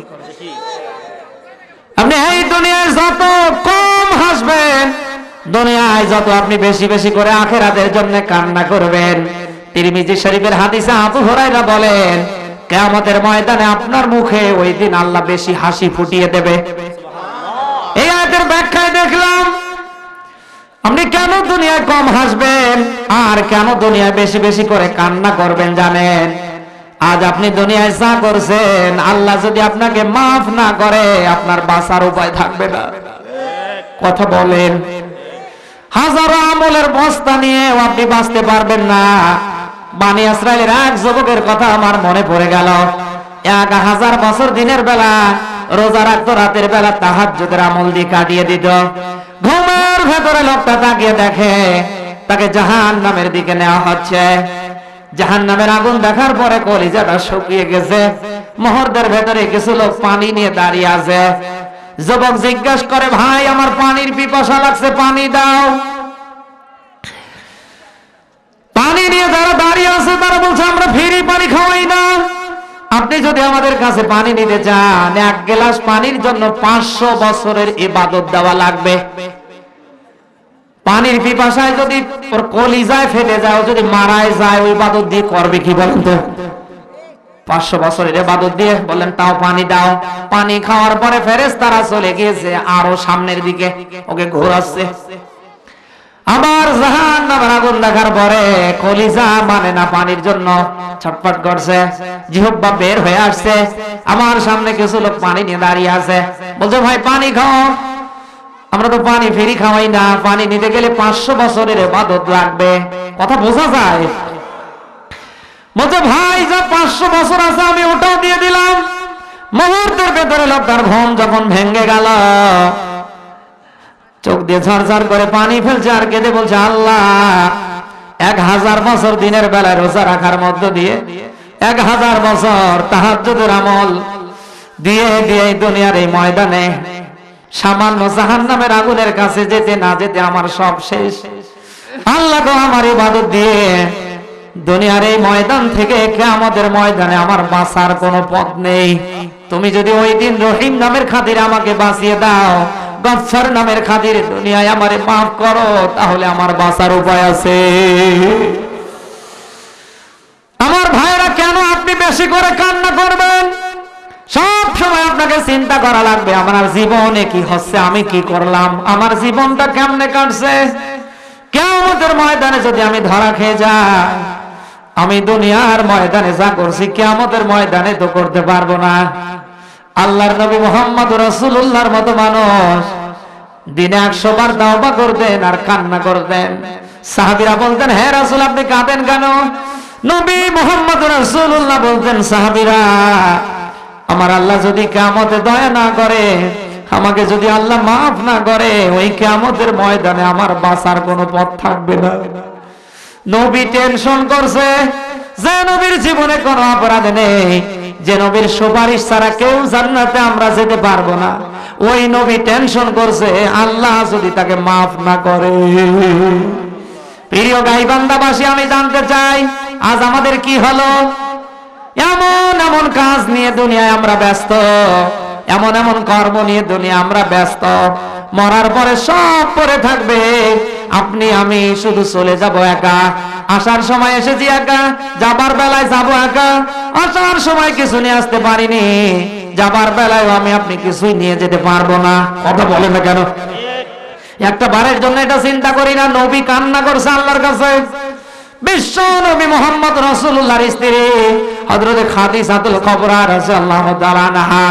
আপনি এই দুনিয়ায় যত কম হাসবেন, দুনিয়ায় যত আপনি বেশি বেশি করে আখিরাতের জন্য কান্না করবেন। তিরমিজি শরীফের হাদিসে আবু হুরায়রা বলেন কিয়ামতের ময়দানে আপনার মুখে ওই দিন আল্লাহ বেশি হাসি ফুটিয়ে দেবে। এই আয়াতের ব্যাখ্যায় দেখলাম আপনি কেন দুনিয়ায় কম হাসবেন আর কেন দুনিয়ায় বেশি বেশি করে কান্না করবেন জানেন? আজ আপনি দুনিয়ায় যা করছেন, আল্লাহ যদি আপনাকে মাফ না করে আপনার বাঁচার উপায় থাকবে না। কথা বলেন। হাজারো আমলের বস্তা নিয়ে আপনি বাঁচতে পারবেন না। বনি ইসরাইলের এক যুবকের কথা আমার মনে পড়ে গেল। 1000 বছর দিনের বেলা রোজা রাখতো, রাতের বেলা তাহাজ্জুদের আমল দিয়ে কাটিয়ে দিত। ঘুমের ভেতরে লোকটা তাকিয়ে দেখে তাকে জাহান্নামের দিকে নেওয়া হচ্ছে। জাহান্নামের আগুন দেখার পরে কলিজাটা শুকিয়ে গেছে। মুহূর্তের ভেতরে কিছু লোক পানি নিয়ে দাঁড়িয়ে আছে। যুবক জিজ্ঞাসা করে ভাই আমার পানির পিপাসা লাগছে, পানি দাও। পানি নিয়ে যারা দাঁড়িয়ে আছে তারা বলছে আমরা ফ্রি পানি খাওয়াই না। আপনি যদি আমাদের কাছে পানি নিতে চান, 1 গ্লাস পানির জন্য 500 বছরের ইবাদত দেওয়া লাগবে। পানির পিপাসায় যদি ওর কলিজায় ফেটে যায়, যদি মারায় যায়, ওই ইবাদত দিয়ে করবে কি বলেন তো? 500 বছরের ইবাদত দিয়ে বলেন তাও পানি দাও। পানি খাওয়ার পরে ফেরেশতারা চলে গিয়েছে আরো সামনের দিকে, ওকে ঘোরাচ্ছে। আবার জাহান্নামের আগুন দেখার পরে কলিজা মানে না পানির জন্য ছটফট করছে। জিহ্বা বের হয়ে আসছে। আমার সামনে কিছু লোক পানি নিয়ে দাঁড়িয়ে আছে, বলছে ভাই পানি খাও। আমরা তো পানি ফেরি খাওয়াই না, পানি নিতে গেলে 500 বছরের ইবাদত লাগবে। কথা বোঝা যায়? বলছে ভাই যা 500 বছর আছে আমি ওটাও দিয়ে দিলাম। মুহূর্তের ভেতরে লোকটার ঘুম যখন ভেঙে গেল, চোখ দিয়ে ঝরঝর করে পানি ফেলছে আর কেঁদে বলছে আল্লাহ 1000 বছর দিনের বেলায় রোজা রাখার মধ্য দিয়ে 1000 বছর তাহাজ্জুদের আমল দিয়ে দিয়ে দুনিয়ার এই ময়দানে সামান্য জাহান্নামের আগুনের কাছে যেতে না যেতে আমার সব শেষ। আল্লাহ গো আমার ইবাদত দিয়ে দুনিয়ার এই ময়দান থেকে কিয়ামতের ময়দানে আমার বাঁচার কোনো পথ নেই। তুমি যদি ওই দিন রহিম নামের খাতিরে আমাকে বাঁচিয়ে দাও, গফফার নামের খাতিরে দুনিয়ায় আমারে মাফ করো, তাহলে আমার বাঁচার উপায় আছে। আমার ভাইরা কেন আপনি বেশি করে কান্না করবেন? সব সময় আপনাকে চিন্তা করা লাগবে আমার জীবনে কি হচ্ছে, আমি কি করলাম, আমার জীবনটা কেমনে কাটছে। কিয়ামতের ময়দানে যদি আমি ধরা খেয়ে যাই, আমি দুনিয়ার ময়দানে যা করছি কিয়ামতের ময়দানে তো করতে পারবো না। আল্লাহর নবী মুহাম্মদ রাসূলুল্লাহর মতো মানুষ দিনে 100 বার তাওবা করতেন আর কান্না করতেন। সাহাবীরা বলতেন হে রাসূল আপনি কাঁদেন কেন? নবী মুহাম্মদ রাসূলুল্লাহ বলতেন সাহাবীরা আমার আল্লাহ যদি কিয়ামতে দয়া না করে, আমাকে যদি আল্লাহ মাফ না করে, ওই কিয়ামতের ময়দানে আমার বাঁচার কোনো পথ থাকবে না। নবী টেনশন করছে যে নবীর জীবনে কোনো অপরাধ নেই, যে নবীর সুপারিশ ছাড়া কেউ জান্নাতে আমরা যেতে পারবো না। ওই নবী টেনশন করছে আল্লাহ যদি তাকে মাফ না করে। প্রিয় গাইবান্ধাবাসী আমি জানতে চাই আজ আমাদের কি হলো? এমন এমন কাজ নিয়ে দুনিয়ায় আমরা ব্যস্ত, এমন এমন কর্ম নিয়ে দুনিয়া আমরা ব্যস্ত, মরার পরে সব পড়ে থাকবে। আপনি আমি শুধু চলে যাব একা, আসার সময় এসেছি একা, যাবার বেলায় যাব একা। আসার সময় কিছু নিয়ে আসতে পারিনি, যাবার বেলায় আমি আপনি কিছুই নিয়ে যেতে পারবো না। কথা বলেন না কেন? একটা বারের জন্য এটা চিন্তা করি না? নবী কান্না করছে আল্লাহর কাছে। বিশ্ব নবী মুহাম্মদ রাসূলুল্লাহর স্ত্রী হযরত খাদিজাতুল কুবরা রাদিয়াল্লাহু তাআলা আনহা,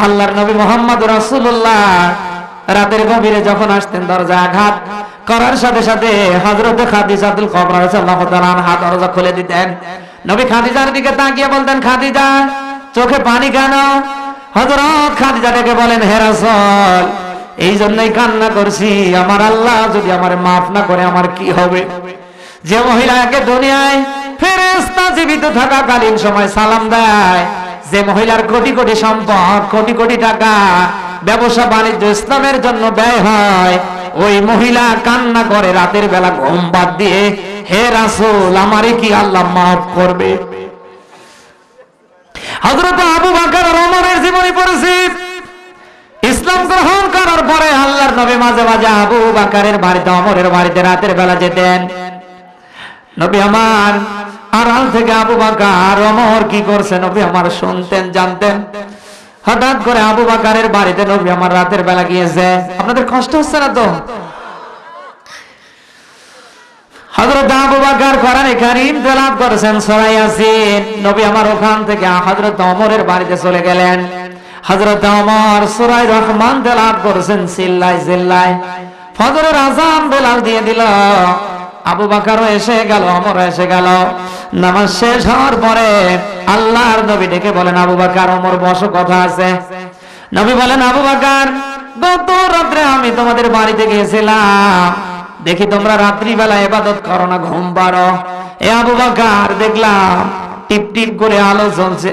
আল্লাহর নবী মুহাম্মদ রাসূলুল্লাহ রাতের গভীরে যখন আসতেন দরজা আঘাত করার সাথে সাথে হযরত খাদিজাতুল কুবরা রাদিয়াল্লাহু তাআলা আনহা দরজা খুলে দিতেন। নবী খাদিজার দিকে তাকিয়ে বলতেন খাদিজা চোখে পানি কেন? হযরত খাদিজা ডেকে বলেন হে রাসূল এই জন্যই কান্না করছি, আমার আল্লাহ যদি আমারে মাফ না করে আমার কি হবে। যে মহিলাকে দুনিয়ায় ফেরেশতা জীবিত থাকাকালীন সময় সালাম দেয়, যে মহিলার কোটি কোটি সম্পদ, কোটি কোটি টাকা ব্যবসা বাণিজ্য ইসলামের জন্য ব্যয় হয়, ওই মহিলা কান্না করে রাতের বেলা ঘুম বাদ দিয়ে, হে রাসূল আমারে কি আল্লাহ মাফ করবে? হযরত আবু বকর আর ওমরের জীবনী পড়েছি। ইসলাম গ্রহণ করার পরে আল্লাহর নবী মাঝে মাঝে আবু বকরের বাড়িতে, ওমরের বাড়িতে রাতের বেলা যেতেন। নবী আমার আড়াল থেকে আবু বকর ওমর কি করছে নবী আমার শুনতেন, জানতেন। হঠাৎ করে আবু বকরের বাড়িতে নবী আমার রাতের বেলা গিয়েছে। আপনাদের কষ্ট হচ্ছে না তো? হযরত আবু বকর কোরআনে কারীম তেলাওয়াত করেছেন সূরা ইয়াসিন। নবী আমার ওখান থেকে হযরত ওমরের বাড়িতে চলে গেলেন। হযরত ওমর সূরা রহমান তেলাওয়াত করেছেন চিল্লায় চিল্লায়। ফজরের আযান বেলাল দিয়ে দিল। আবু বকরও এসে গেল, ওমরও এসে গেল। নামাজ শেষ হওয়ার পরে আল্লাহর নবী ডেকে বলেন আবু বকর ওমর বসো, কথা আছে। নবী বলেন আবু বকর গত রাতে আমি তোমাদের বাড়িতে গিয়েছিলাম, দেখি তোমরা রাত্রি বেলা ইবাদত করো না, ঘুম পাড়ো। এ আবু বকর দেখলাম টিপ টিপ করে আলো জ্বলছে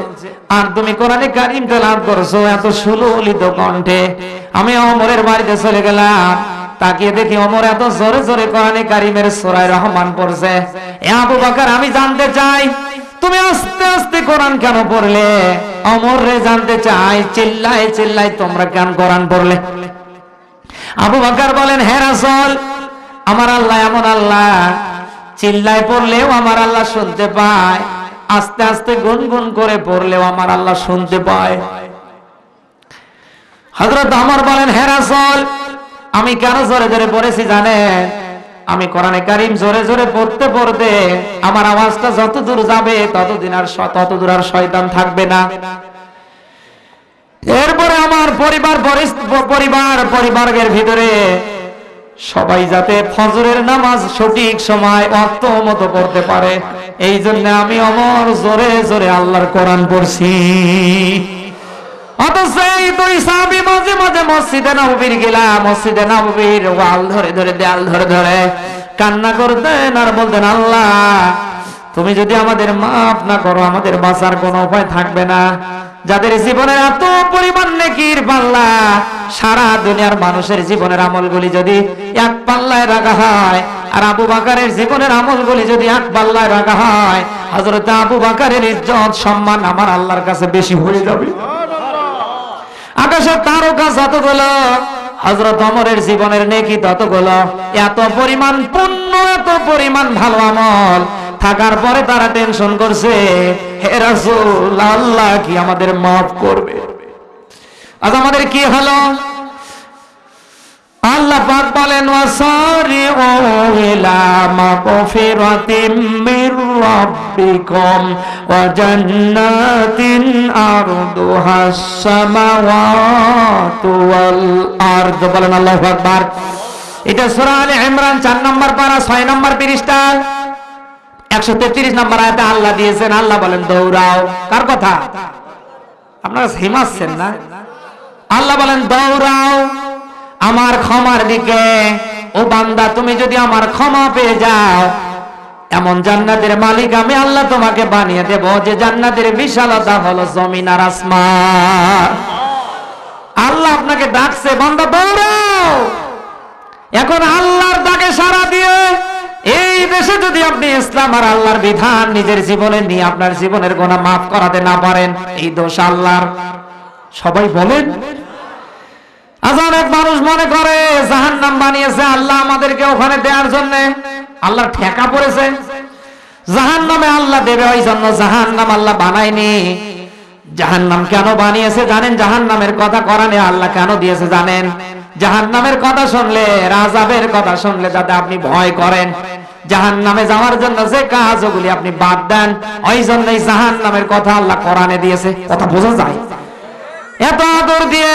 আর তুমি কোরআনে কারীম তেলাওয়াত করছো এত সুললিত কণ্ঠে। আমি ওমরের বাড়িতে চলে গেলাম, তাকিয়ে দেখি ওমর এত জোরে জোরে কোরআনে কারীমের সূরা রহমান পড়ছে। এ আবু বকর আমি জানতে চাই তুমি আস্তে আস্তে কোরআন কেন পড়লে? ওমর রে জানতে চাই চিল্লায় চিল্লায় তোমরা কেন কোরআন পড়লে? আবু বকর বলেন হে রাসূল আমার আল্লাহ এমন আল্লাহ, চিল্লায় পড়লেও আমার আল্লাহ শুনতে পায়, আস্তে আস্তে গুনগুন করে পড়লেও আমার আল্লাহ শুনতে পায়। হযরত ওমর বলেন হে রাসূল আমি কেন জোরে জোরে পড়েছি জানেন? আমি কোরআনে কারীম জোরে জোরে পড়তে পড়তে আমার আওয়াজটা যত দূর যাবে তত দূর আর শয়তান থাকবে না। এরপরে আমার পরিবারের ভিতরে সবাই যাতে ফজরের নামাজ সঠিক সময় ওয়াক্ত মতো পড়তে পারে, এই জন্য আমি অমর জোরে জোরে আল্লাহর কোরআন পড়ছি। অথচ এই দুই সাহাবী মাঝে মাঝে মসজিদে নববীর গেলাম, মসজিদে নববীর ওয়াল ধরে ধরে দেয়াল ধরে ধরে কান্না করতেন আর বলতেন, আল্লাহ তুমি যদি আমাদের মাফ না করো আমাদের বাঁচার কোনো উপায় থাকবে না। যাদের জীবনের এত পরিমাণ নেকির পাল্লা, সারা দুনিয়ার মানুষের জীবনের আমলগুলি যদি এক পাল্লায় রাখা হয়, আর আবু বকরের জীবনের আমলগুলি যদি এক পাল্লায় রাখা হয়, হযরত আবু বকরের ইজ্জত সম্মান আমার আল্লাহর কাছে বেশি হয়ে যাবে। আকাশের তারকা যতগুলো, হযরত ওমরের জীবনের নেকি ততগুলো। এত পরিমাণ পুণ্য, এত পরিমাণ ভালো আমল থাকার পরে তারা টেনশন করছে, হে রাসূল আল্লাহ কি আমাদের মাফ করবে? আজ আমাদের কি হলো? আল্লাহ পাক বলেন, ওয়াসারিউ ইলা মাগফিরাতিম মির রাব্বিকুম ওয়া জান্নাতিন আরদুহাস সামাওয়াতু ওয়াল আরদ। বলেন আল্লাহু আকবার। এটা সূরা আলে ইমরান 4 নম্বর পারা 6 নম্বর পৃষ্ঠা 133 নম্বর আয়াতে আল্লাহ দিয়েছেন। আল্লাহ বলেন দৌড়াও। কার কথা? আপনারা হিমাচ্ছেন না? আল্লাহ বলেন দৌড়াও আমার ক্ষমার দিকে। ও বান্দা, তুমি যদি আমার ক্ষমা পেয়ে যাও, এমন জান্নাতের মালিক আমি আল্লাহ তোমাকে বানিয়ে দেব যে জান্নাতের বিশালতা হলো জমিন আর আসমান। আল্লাহ আপনাকে ডাকছে, বান্দা দৌড়াও। এখন আল্লাহর ডাকে সাড়া দিয়ে এই দেশে যদি আপনি ইসলাম আর আল্লাহর বিধান নিজের জীবনে নিয়ে আপনার জীবনের গুনাহ মাফ করাতে না পারেন, এই দোষ আল্লাহর। সবাই বলেন। আজ অনেক মানুষ মনে করে জাহান্নাম বানিয়েছে আল্লাহ আমাদেরকে ওখানে দেওয়ার জন্য। আল্লাহর ঠেকা পড়েছে। জাহান্নামে আল্লাহ দেবে ওই জন্য জাহান্নাম আল্লাহ বানায়নি। জাহান্নাম কেন বানিয়েছে জানেন? জাহান্নামের কথা কোরআনে আল্লাহ কেন দিয়েছে জানেন? জাহান্নামের কথা শুনলে, আযাবের কথা শুনলে যাতে আপনি ভয় করেন, জাহান্নামে যাওয়ার জন্য যে কাজগুলি আপনি বাদ দেন, ওই জন্যই জাহান্নামের কথা আল্লাহ কোরআনে দিয়েছে। কথা বোঝা যায়? এত আদর দিয়ে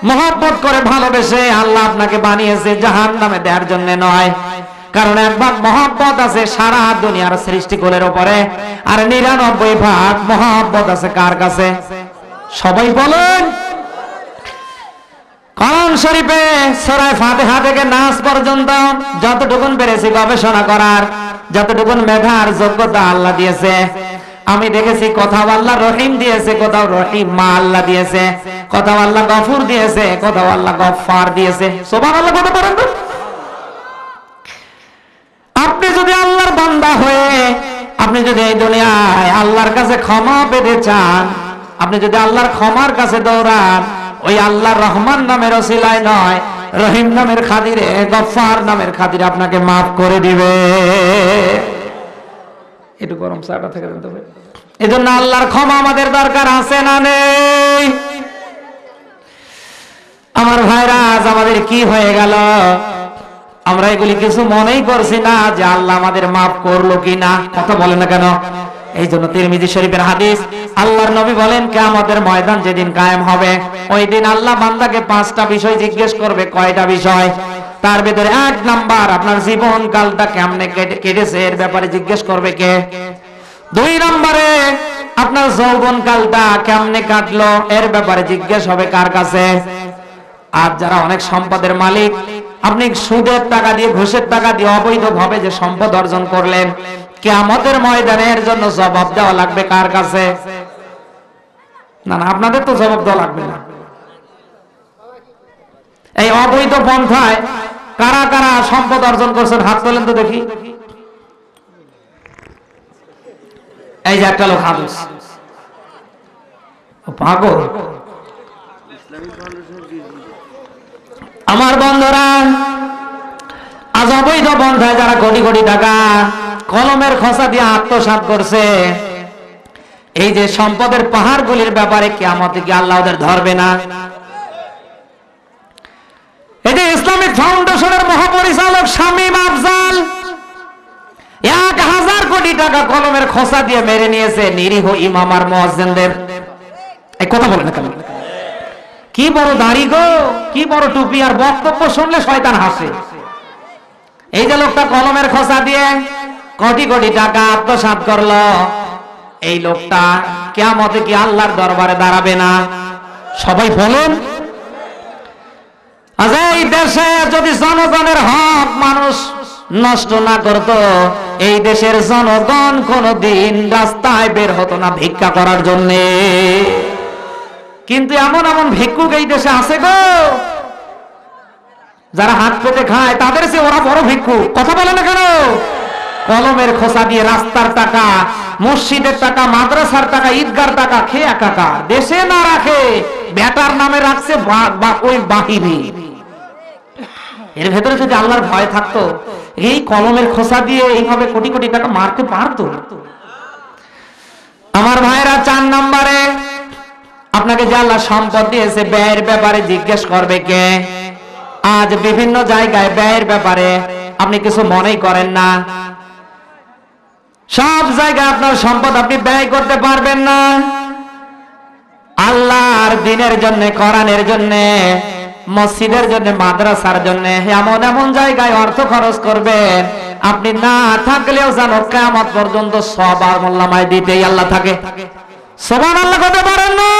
মহব্বত করে ভালোবেসে আল্লাহ আপনাকে বানিয়েছে জাহান্নামে দেওয়ার জন্য নয়। কারণ এক ভাগ মহব্বত আছে সারা দুনিয়ার সৃষ্টিকুলের উপরে, আর 99 ভাগ মহব্বত আছে কার কাছে? সবাই বলেন। কোরআন শরীফে সূরা ফাতিহা থেকে নাস পর্যন্ত যতটুকুন পেরেছি গবেষণা করার, যতটুকুন মেধার যোগ্যতা আল্লাহ দিয়েছে, আমি দেখেছি কোথাও আল্লাহ রহিম দিয়েছে, কোথাও রহিম মা আল্লাহ দিয়েছে, কোথাও আল্লাহ গফুর দিয়েছে, কোথাও আল্লাহ গফফার দিয়েছে। সুবহানাল্লাহ বলতে পারেন তো? আপনি যদি আল্লাহর বান্দা হয়ে আপনি যদি এই দুনিয়ায় আল্লাহর কাছে ক্ষমা পেতে চান, আপনি যদি আল্লাহর ক্ষমার কাছে দৌড়ান, ওই আল্লাহর রহমান নামের ওসিলায় নয়, রহিম নামের খাতিরে, গফফার নামের খাতিরে আপনাকে মাফ করে দিবে। একটু গরম চাটা থেকে দিতে হবে। এজন্য আল্লাহর ক্ষমা আমাদের দরকার আছে না নেই? আমার ভাইরা, আজ আমাদের কি হয়ে গেল? আমরা এগুলি কিছু মনেই করছি না যে আল্লাহ আমাদের মাফ করলো কিনা। কথা বলে না কেন? এই জন্য তিরমিজি শরীফের হাদিস, আল্লাহর নবী বলেন কিয়ামতের ময়দান যেদিন কায়েম হবে, ওই দিন আল্লাহ বান্দাকে 5টা বিষয় জিজ্ঞেস করবে। কয়টা বিষয়? তার ভিতরে 1 নাম্বার আপনার জীবন কালটা কেমনে কেটেছে এর ব্যাপারে জিজ্ঞেস করবে কে? 2 নম্বরে আপনার যৌবন কালটা কেমনে কাটলো এর ব্যাপারে জিজ্ঞেস হবে কার কাছে? আর যারা অনেক সম্পদের মালিক, আপনি সুদের টাকা দিয়ে, ঘুষের টাকা দিয়ে অবৈধভাবে যে সম্পদ অর্জন করলেন, কিয়ামতের ময়দানে এর জন্য জবাব দেওয়া লাগবে কার কাছে? না না, আপনাদের তো জবাব দেওয়া লাগবে না। এই অবৈধ পন্থায় কারা কারা সম্পদ অর্জন করছেন হাত তোলেন তো দেখি। এই যে একটা লোক হাত উঠছে, পাগল। আমার বন্ধুরা, আজ অবৈধ পন্থায় যারা কোটি কোটি টাকা কলমের খোসা দিয়ে আত্মসাৎ করছে, এই যে সম্পদের পাহাড়গুলির ব্যাপারে কিয়ামতে কি আল্লাহ ওদের ধরবে না? এই যে ইসলামিক ফাউন্ডেশনের মহাপরিচালক শামীম আফজাল 1000 কোটি টাকা কলমের খোসা দিয়ে মেরে নিয়েছে নিরীহ ইমাম আর মুয়াজ্জিনদের। এই কথা বলেন কেন? কি বড় দাড়ি গো, কি বড় টুপি, আর বক্তব্য শুনলে শয়তান হাসে। এই যে লোকটা কলমের খোসা দিয়ে কোটি কোটি টাকা আত্মসাৎ করলো, এই লোকটা কিয়ামতে কি আল্লাহর দরবারে দাঁড়াবে না? সবাই বলেন। আজ এই দেশে যদি জনগণের হক মানুষ নষ্ট না করত, এই দেশের জনগণ কোনদিন রাস্তায় বের হতো না ভিক্ষা করার জন্য। কিন্তু এমন এমন ভিক্ষুক এই দেশে আছে গো, যারা হাত পেতে খায় তাদের চেয়ে ওরা বড় ভিক্ষুক। কথা বলে না কেন? কলমের খোসা দিয়ে রাস্তার টাকা, মসজিদের টাকা, মাদ্রাসার টাকা, ঈদগার টাকা খেয়ে একাকার। দেশে না রাখে, বেটার নামে রাখছে ওই বাহিনী। এর ভেতরে যদি আল্লাহর ভয় থাকতো, এই কলমের খোসা দিয়ে এইভাবে কোটি কোটি টাকা মারতে পারতো? আমার ভাইরা, 4 নম্বরে আপনাকে যে আল্লাহ সম্পদ দিয়েছে, ব্যয়ের ব্যাপারে জিজ্ঞেস করবে কে? আজ বিভিন্ন জায়গায় ব্যয়ের ব্যাপারে আপনি কিছু মনেই করেন না। সব জায়গায় আপনার সম্পদ আপনি ব্যয় করতে পারবেন না। আল্লাহর দ্বীনের জন্য, কোরআনের জন্য, মসজিদের জন্য, মাদ্রাসার জন্য এমন এমন জায়গায় অর্থ খরচ করবেন, আপনি না থাকলেও জানো কিয়ামত পর্যন্ত সব আমলনামায় দিতেই আল্লাহ থাকে। সুবহানাল্লাহ করতে পারেন না?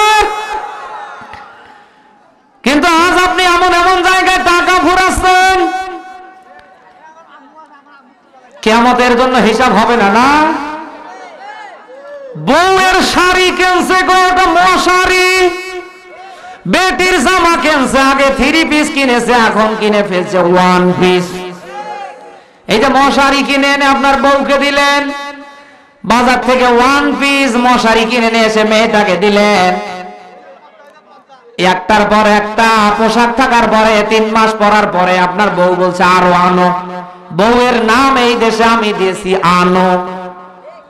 কিন্তু আজ আপনি এমন এমন জায়গায় টাকা ফুরাচ্ছেন, কিয়ামতের জন্য হিসাব হবে না। না, বউয়ের শাড়ি কিনছে গো, ওটা মশারি। বেটির জামা কিনছে, আগে 3 পিস কিনেছে, এখন কিনে ফেলছে 1 পিস। এই যে মশারি কিনে এনে আপনার বউকে দিলেন, বাজার থেকে 1 পিস মশারি কিনে নিয়ে এসে মেয়েটাকে দিলেন। একটার পর একটা পোশাক থাকার পরে 3 মাস পরার পরে আপনার বউ বলছে আরো আনো। বউয়ের নাম এই দেশে আমি দিয়েছি আনো।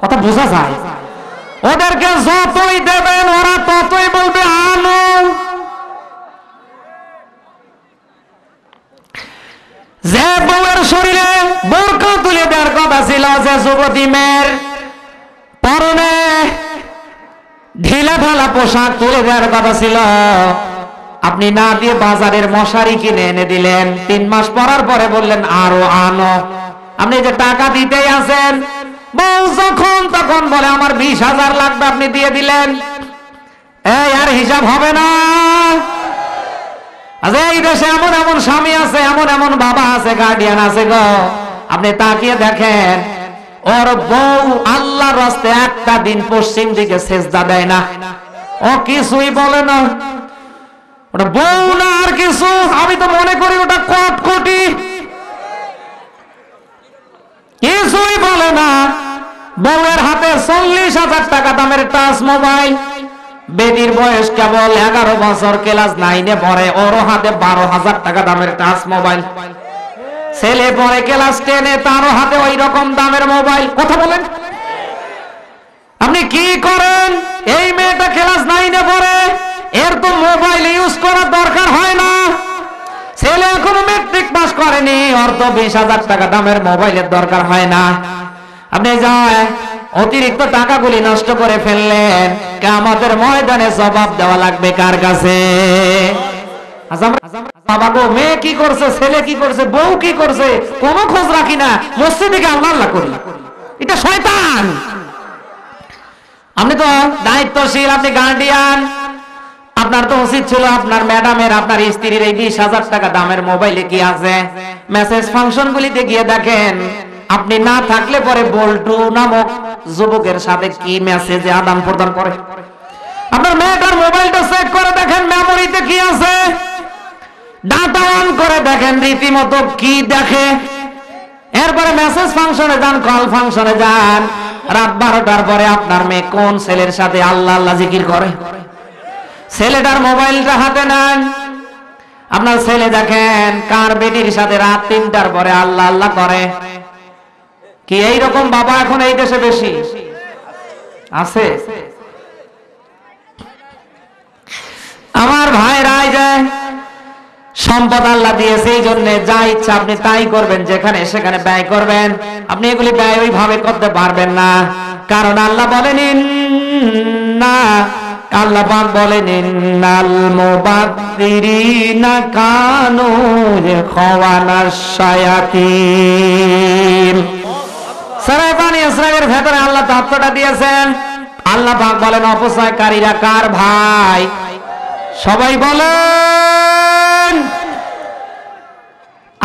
কথা বোঝা যায়? ওদেরকে যতই দেবেন ওরা ততই বলবে আনো। যে বউয়ের শরীরে বোরকা তুলে দেওয়ার কথা ছিল, যে যুবতী মেয়ের পরনে ঢিলা ঢালা পোশাক তুলে দেওয়ার কথা ছিল, আপনি না দিয়ে বাজারের মশারি কিনে এনে দিলেন। 3 মাস পরার পরে বললেন আরো আনো। আপনি যে টাকা দিতেই আছেন, বউ যখন তখন বলে আমার 20,000 লাগবে, আপনি দিয়ে দিলেন। এই আর হিসাব হবে না। আচ্ছা, এই দেশে এমন এমন স্বামী আছে, এমন এমন বাবা আছে, গার্ডিয়ান আছে গো, আপনি তাকিয়ে দেখেন, ওর বউ আল্লাহর রাস্তায় একটা দিন পশ্চিম দিকে সেজদা দেয় না, ও কিছুই বলে না। ওটা বউ না আর কিছু, আমি তো মনে করি ওটা কটকটি। কিছুই বলে না। বউয়ের হাতে 40,000 টাকা দামের টাচ মোবাইল, বেটির বয়স কেবল 11 বছর, ক্লাস 9-এ পড়ে, ওর হাতে 12,000 টাকা দামের টাচ মোবাইল। ছেলে পড়ে ক্লাস 10-এ, তারও হাতে ওই রকম দামের মোবাইল। কথা বলেন, আপনি কি করেন? এই মেয়েটা ক্লাস 9-এ পড়ে, এর তো মোবাইল ইউজ করার দরকার হয় না। ছেলে এখনো ম্যাট্রিক পাস করেনি, ওর তো 20,000 টাকা দামের মোবাইলের দরকার হয় না। আপনি যায় অতিরিক্ত টাকাগুলি নষ্ট করে ফেললেন, কিয়ামতের ময়দানে জবাব দেওয়া লাগবে কার কাছে? বাবা গো, মেয়ে কি করছে, ছেলে কি করছে, বউ কি করছে, কোনো খোঁজ রাখি না, মসজিদে গিয়ে আল্লাহ আল্লাহ করি। এটা শয়তান। আপনি তো দায়িত্বশীল, আপনি গার্ডিয়ান, আপনার তো উচিত ছিল আপনার ম্যাডামের, আপনার স্ত্রীর এই 20,000 টাকা দামের মোবাইলে কি আছে মেসেজ ফাংশন গুলিতে গিয়ে দেখেন। আপনি না থাকলে পরে বল্টু নামক যুবকের সাথে কি মেসেজে আদান প্রদান করে। আপনার মেয়েটার মোবাইলটা চেক করে দেখেন মেমোরিতে কি আছে, ডাটা অন করে দেখেন রীতিমতো কি দেখে। এরপরে মেসেজ ফাংশনে যান, কল ফাংশনে যান। রাত 12টার পরে আপনার মেয়ে কোন ছেলের সাথে আল্লাহ আল্লাহ জিকির করে, ছেলেটার মোবাইলটা হাতে নেন। আপনার ছেলে দেখেন কার বেটির সাথে রাত 3টার পরে আল্লাহ আল্লাহ করে। কি এইরকম বাবা এখন এই দেশে বেশি আছে? আমার ভাই রায় যায় সম্পদ আল্লাহ দিয়েছে, এই জন্য যা ইচ্ছা আপনি তাই করবেন, যেখানে সেখানে ব্যয় করবেন। আপনি এগুলি ব্যয় ওইভাবে করতে পারবেন না, কারণ আল্লাহ বলেন না, আল্লাহ পাক বলেন ইন্নাল মুবাদদিরিনা কানু ইখওয়ানাশ শায়াতিন। সূরা বনী ইসরাঈলের ভেতরে আল্লাহ তথ্যটা দিয়েছেন। আল্লাহ পাক বলেন অপচয়কারীরা কার ভাই? সবাই বলেন।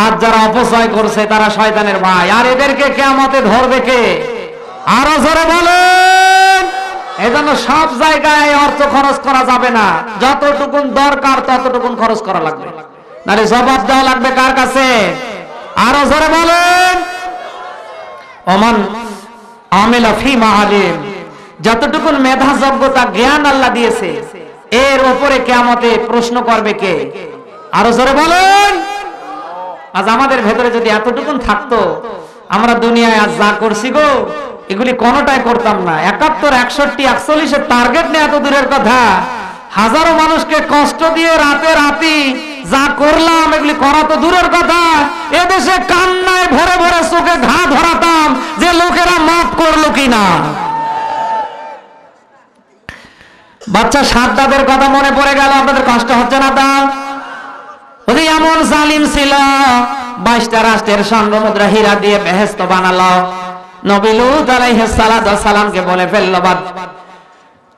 আজ যারা অপচয় করছে তারা শয়তানের ভাই, আর এদেরকে কিয়ামতে ধরবে কে? আরো জোরে বলেন। এজন্য সব জায়গায় অর্থ খরচ করা যাবে না, যতটুকুন দরকার ততটুকুন খরচ করা লাগবে, নাহলে জবাব দেওয়া লাগবে কার কাছে? আরো জোরে বলেন। ওমান আমিলা ফিমা আলিম, যতটুকুন মেধা যোগ্যতা জ্ঞান আল্লাহ দিয়েছে এর উপরে কিয়ামতে প্রশ্ন করবে কে? আরো জোরে বলেন। আজ আমাদের ভেতরে যদি এতটুকুন থাকতো, আমরা দুনিয়ায় আজ যা করছি গো এগুলি কোনটাই করতাম না। 71, 61, 41 এর টার্গেট নিয়ে এত দূরের কথা, হাজারো মানুষকে কষ্ট দিয়ে রাতে রাতি যা করলাম এগুলি করা তো দূরের কথা, এদেশে কান্নায় ভরে ভরে চোখে ঘা ধরাতাম যে লোকেরা মাফ করলো কিনা। বাচ্চা সাদ্দাদের কথা মনে পড়ে গেল, আপনাদের কষ্ট হচ্ছে না? তা ওই এমন জালিম ছিল, 22টা রাষ্ট্রের স্বর্ণ মুদ্রা হীরা দিয়ে বেহেশত বানালো। নবী লূত আলাইহিস সালামকে বলে ফেলল,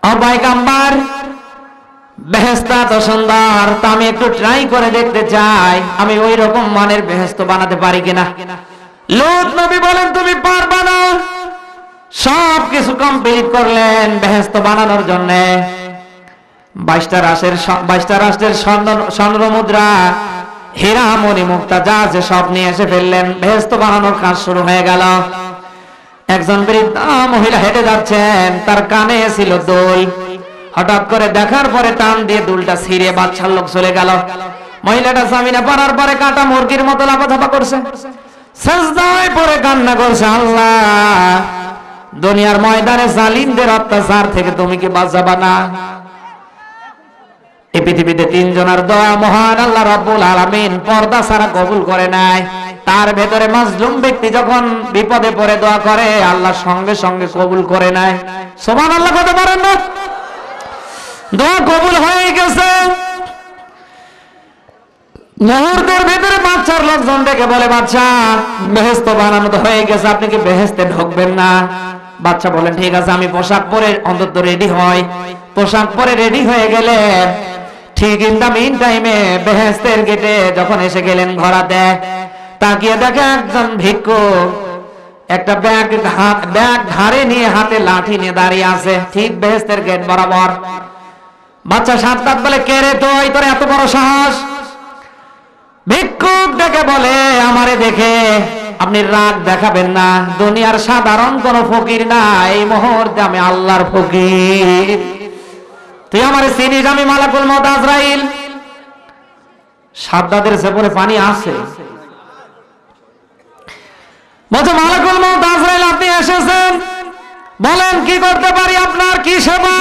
ও পয়গম্বর, বেহেশত তো সুন্দর, তা আমি একটু ট্রাই করে দেখতে চাই আমি ওই রকম মানের বেহেশত বানাতে পারি কিনা। লূত নবী বলেন তুমি পারবা না। সব কিছু কমপ্লিট করলেন বেহেশত বানানোর জন্য। 22টা রাষ্ট্রের স্বর্ণ মুদ্রা, হীরা মণি মুক্তা যা আছে সব নিয়ে এসে ফেললেন। বেহেশত বানানোর কাজ শুরু হয়ে গেল। একজন বৃদ্ধা মহিলা হেঁটে যাচ্ছেন, তার কানে ছিল দুল। হঠাৎ করে দেখার পরে টান দিয়ে দুলটা ছিঁড়ে বাচ্চার লোক চলে গেল। মহিলাটা জামিনে পড়ার পরে কাঁটা মুরগির মতো লাফাঝাপা করছে, সিজদায় পড়ে কান্না করছে, আল্লাহ দুনিয়ার ময়দানে জালিমদের অত্যাচার থেকে তুমি কি বাঁচাবা না? এই পৃথিবীতে 3 জনের দোয়া মহান আল্লাহ রাব্বুল আলামিন পর্দা ছাড়া কবুল করে নাই। তার ভেতরে মাজলুম ব্যক্তি যখন বিপদে পড়ে দোয়া করে আল্লাহ সঙ্গে সঙ্গে কবুল করে নাই। সুবহানাল্লাহ বলতে পারেন না? দোয়া কবুল হয়ে গেছে। মুহূর্তের ভেতরে বাচ্চার লোকজন ডেকে বলে, বাচ্চা বেহেশত বানানো তো হয়ে গেছে, আপনি কি বেহেশতে ঢুকবেন না? বাচ্চা বলেন ঠিক আছে, আমি পোশাক পরে অন্তত রেডি হই। পোশাক পরে রেডি হয়ে গেলে ঠিক ইন দা মিন টাইমে বেহেশতের গেটে যখন এসে গেলেন ঘোরাতে, তাকিয়ে দেখে একজন ভিক্ষুক একটা ব্যাগ ঘাড়ে নিয়ে হাতে লাঠি নিয়ে দাঁড়িয়ে আছে ঠিক বেহেশতের গেট বরাবর। বাচ্চা সাদ্দাত বলে, কে রে তুই, তোর এত বড় সাহস? ভিক্ষুক ডেকে বলে, আমারে দেখে আপনি রাগ দেখাবেন না, দুনিয়ার সাধারণ কোন ফকির না, এই মুহূর্তে আমি আল্লাহর ফকির। তুই আমারে চিনিস? আমি মালাকুল মউত আজরাইল। সাদ্দাতের জীবনে পানি আছে, বলছে মালাকুল মউত আজরাইল আপনি এসেছেন, বলেন কি করতে পারি, আপনার কি সেবা?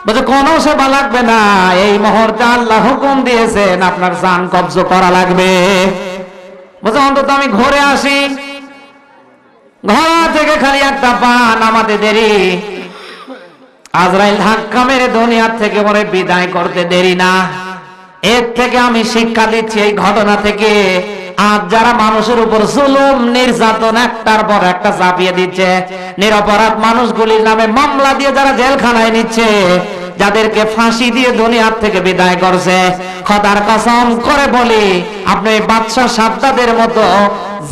বলছে কোনো সেবা লাগবে না, এই মুহূর্তে আল্লাহ হুকুম দিয়েছেন আপনার জান কবজ করা লাগবে। বলছে অন্তত আমি ঘুরে আসি, ঘোড়া থেকে খালি একটা পা নামাতে দেরি, আজরাইল ধাক্কা মেরে দুনিয়ার থেকে মরে বিদায় করতে দেরি না। এর থেকে আমি শিক্ষা দিচ্ছি এই ঘটনা থেকে, আজ যারা মানুষের উপর জুলুম নির্যাতন একটার পর একটা চাপিয়ে দিচ্ছে, নিরপরাধ মানুষগুলির নামে মামলা দিয়ে যারা জেলখানায় নিচ্ছে, যাদেরকে ফাঁসি দিয়ে দুনিয়ার থেকে বিদায় করছে, খোদার কসম করে বলি আপনি বাদশা সাদ্দাদের মতো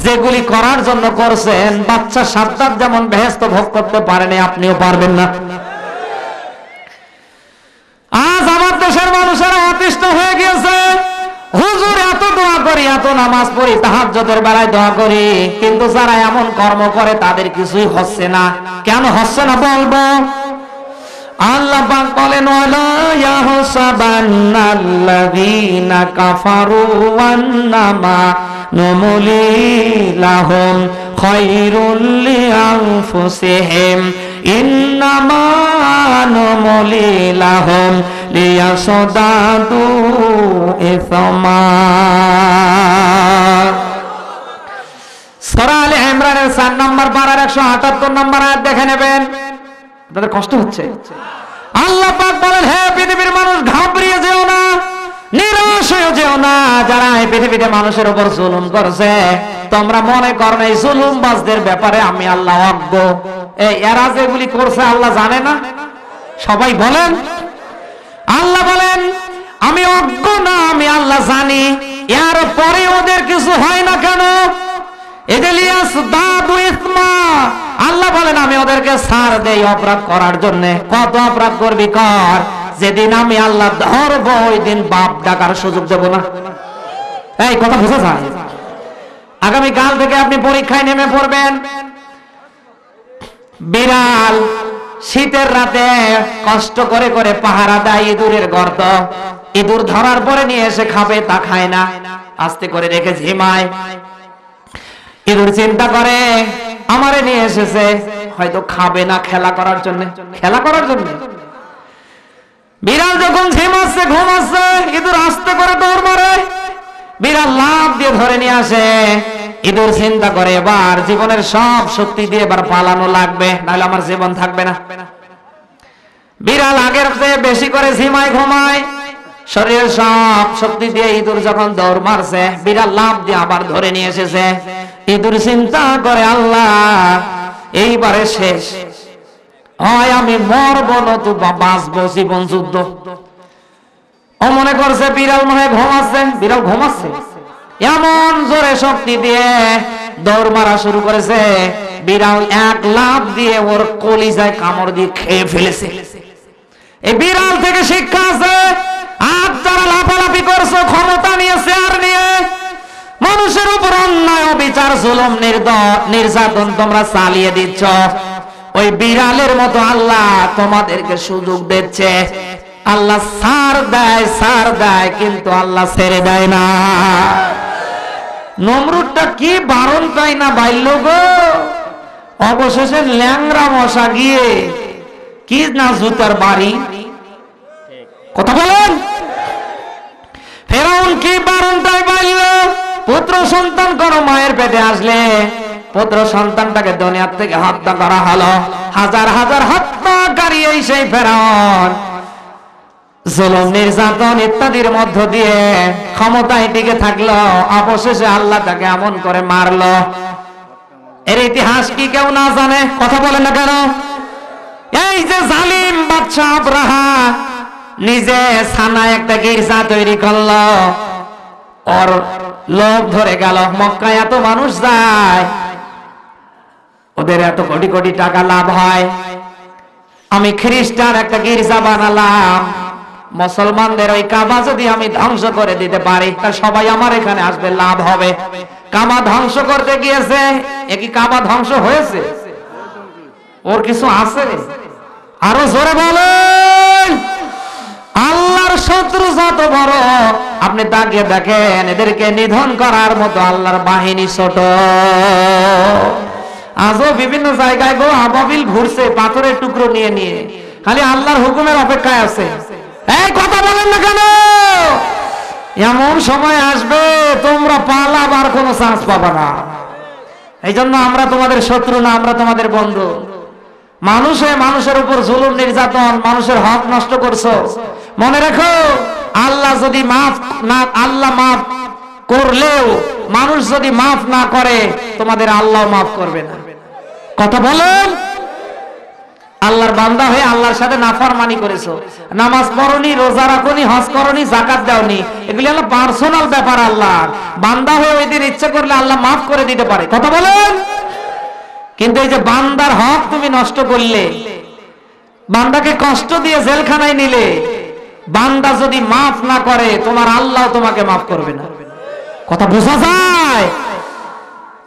যেগুলি করার জন্য করছেন, বাদশা সাদ্দাদ যেমন বেহেশত ভোগ করতে পারেনি আপনিও পারবেন না। আজ আমার দেশের মানুষেরা অতিষ্ঠ হয়ে গিয়েছে, হুজুর এত দোয়া করি, এত নামাজ পড়ি, তাহাজ্জুদের বেলায় দোয়া করি, কিন্তু যারা এমন কর্ম করে তাদের কিছুই হচ্ছে না। কেন হচ্ছে না বলবো। আল্লাহ পাক বলেন, ওয়ালা ইয়াহসাবান্নাল্লাযীনা কাফারু আন্নামা নুমলি লাহুম খায়রুল লিআনফুসিহিম ইন্নামা নুমলি লাহুম লিয়াসদাদু ইসমা। সূরা আলে ইমরানের 4 নম্বর পারার 178 নম্বর আয়াত দেখে নেবেন। আপনাদের কষ্ট হচ্ছে? আল্লাহ পাক বলেন, হে পৃথিবীর মানুষ, ঘাবড়িয়ে যেও না, নিরাশ হয়ে যেও না। যারা এই পৃথিবীতে মানুষের উপর জুলুম করছে, তোমরা মনে করো এই জুলুমবাজদের ব্যাপারে আমি আল্লাহ অজ্ঞ। এরা যেগুলি করছে আল্লাহ জানে না? সবাই বলেন। আল্লাহ বলেন আমি অজ্ঞ না, আমি আল্লাহ জানি। এর পরে ওদের কিছু হয় না কেন? আল্লাহ বলেন আমি ওদেরকে ছাড় দেই অপরাধ করার জন্য। কত অপরাধ করবি কর, যেদিন আমি আল্লাহ ধরবো ওই দিন বাপ ডাকার সুযোগ দেব না। এই কথা বুঝা যায়? আগামী কাল থেকে আপনি পরীক্ষায় নেমে পড়বেন। বিড়াল শীতের রাতে কষ্ট করে করে পাহারা দেয় ইঁদুরের গর্ত। ইঁদুর ধরার পরে নিয়ে এসে খাবে, তা খায় না, আস্তে করে রেখে ঝিমায়। ইঁদুর চিন্তা করে আমারে নিয়ে এসেছে, হয়তো খাবে না, খেলা করার জন্য। খেলা করার জন্য বিড়াল যখন ঝিমাচ্ছে, ঘুমাচ্ছে, ইঁদুর আস্তে করে দৌড় মারে, বিড়াল লাফ দিয়ে ধরে নিয়ে আসে। ইঁদুর চিন্তা করে এবার জীবনের সব শক্তি দিয়ে এবার পালানো লাগবে, নাহলে আমার জীবন থাকবে না। বিড়াল আগের চেয়ে বেশি করে ঝিমায়, ঘুমায়, শরীরের সব শক্তি দিয়ে ইঁদুর যখন দৌড় মারছে, বিড়াল লাফ দিয়ে আবার ধরে নিয়ে এসেছে। ইঁদুর চিন্তা করে আল্লাহ এইবারে শেষ, হয় আমি মরবো নতুবা বাঁচবো, জীবন যুদ্ধ। ও মনে করছে বিড়াল মনে হয় ঘুমাচ্ছে, বিড়াল ঘুমাচ্ছে, এমন জোরে শক্তি দিয়ে দৌড় মারা শুরু করেছে। বিড়াল এক লাফ দিয়ে ওর কলিজায় কামড় দিয়ে খেয়ে ফেলেছে। এই বিড়াল থেকে শিক্ষা আছে, আজ যারা লাফালাফি করছো ক্ষমতা নিয়ে, চেয়ার নিয়ে, মানুষের উপর অন্যায় অবিচার জুলুম নির্যাতন তোমরা চালিয়ে দিচ্ছ, ওই বিড়ালের মতো আল্লাহ তোমাদেরকে সুযোগ দিচ্ছে। আল্লাহ ছাড় দেয়, কিন্তু আল্লাহ ছেড়ে দেয় না। নমরুদটা কি বারণটাই না বাইল গো, অবশেষে ল্যাংরা মশা গিয়ে কি না জুতার বাড়ি। কথা বলেন, ফেরাউন কি বারণটাই বাইল। পুত্র সন্তান কোন মায়ের পেটে আসলে পুত্র সন্তানটাকে দুনিয়ার থেকে হত্যা করা হলো। হাজার হাজার হত্যাকারী এই সেই ফেরাউন জুলুম নির্যাতন ইত্যাদির মধ্য দিয়ে ক্ষমতায় টিকে থাকলো, অবশেষে আল্লাহ তাকে এমন করে মারলো। এর ইতিহাস কি কেউ না জানে? কথা বলেন না কেন? এই যে জালিম বাদশা আবরাহা নিজে ছানায় একটা গির্জা তৈরি করলো, ওর লোভ ধরে গেল। মক্কায় এত মানুষ যায়, ওদের এত কোটি কোটি টাকা লাভ হয়, আমি খ্রিস্টান একটা গির্জা বানালাম, মুসলমানদের ওই কাবা যদি আমি ধ্বংস করে দিতে পারি তা সবাই আমার এখানে আসবে, লাভ হবে। কাবা ধ্বংস করতে গিয়েছে, একই কাবা ধ্বংস হয়েছে? ওর কিছু আছে? আরো জোরে বলেন। আল্লাহর শত্রু যত বড়, আপনি তাকিয়ে দেখেন এদেরকে নিধন করার মতো আল্লাহর বাহিনী ছোট। আজও বিভিন্ন জায়গায় গো আবাবিল ঘুরছে পাথরের টুকরো নিয়ে নিয়ে, খালি আল্লাহর হুকুমের অপেক্ষায় আছে। এই কথা বলেন না কেন? এমন সময় আসবে তোমরা পালাবার কোনো চান্স পাবে না। এই জন্য আমরা তোমাদের শত্রু না, আমরা তোমাদের বন্ধু। মানুষের উপর জুলুম নির্যাতন, মানুষের হক নষ্ট করছো, মনে রাখো আল্লাহ যদি আল্লাহ মাফ করলেও মানুষ যদি মাফ না করে তোমাদের আল্লাহ মাফ করবে না। কথা বলেন। আল্লাহর বান্দা হয়ে আল্লাহর সাথে নাফরমানি করেছো, নামাজ পড়নি, রোজা রাখনি, হজ করনি, যাকাত দাওনি, এগুলি হলো পার্সোনাল ব্যাপার। আল্লাহর বান্দা হয়ে ওই দিন ইচ্ছা করলে আল্লাহ মাফ করে দিতে পারে। কথা বলেন। কিন্তু এই যে বান্দার হক তুমি নষ্ট করলে, বান্দাকে কষ্ট দিয়ে জেলখানায় নিলে, বান্দা যদি মাফ না করে তোমার আল্লাহ তোমাকে মাফ করবে না। কথা বোঝা যায়?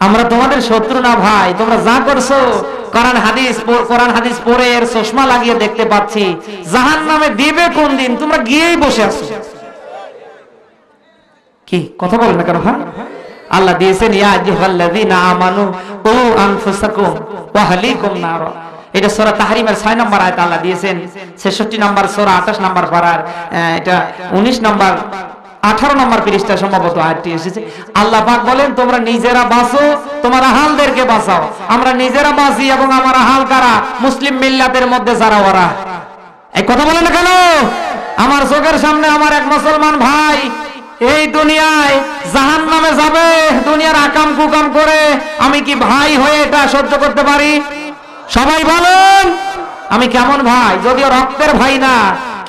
আমরা তোমাদের শত্রু না ভাই। তোমরা যা করছো কোরআন হাদিস পড়ে এর চশমা লাগিয়ে দেখতে পাচ্ছি, জাহান্নামে দিবে কোন দিন তোমরা গিয়েই বসে আছো। কি কথা বলেন না কেন? হ্যাঁ, আল্লাহ দিয়েছেন ইয়া আইয়ুহাল্লাযীনা আমানু কু আনফুসাকুম ওয়া আহলিকুম নার। এটা সূরা তাহরিমের 6 নম্বর আয়াত আল্লাহ দিয়েছেন। 66 নম্বর সূরা 28 নম্বর পারার এটা 19 নম্বর 18 নম্বর পৃষ্ঠা সম্ভবত আয়াতটি এসেছে। আল্লাহ পাক বলেন তোমরা নিজেরা বাঁচো, তোমার আহালদেরকে বাঁচাও। আমরা নিজেরা বাঁচি এবং আমার আহাল কারা? মুসলিম মিল্লাতের মধ্যে যারা ওরা। এই কথা বলেন না কেন? আমার চোখের সামনে আমার এক মুসলমান ভাই এই দুনিয়ায় জাহান্নামে যাবে দুনিয়ার আকাম কুকাম করে, আমি কি ভাই হয়ে এটা সহ্য করতে পারি? সবাই বলেন আমি কেমন ভাই? যদিও রক্তের ভাই না,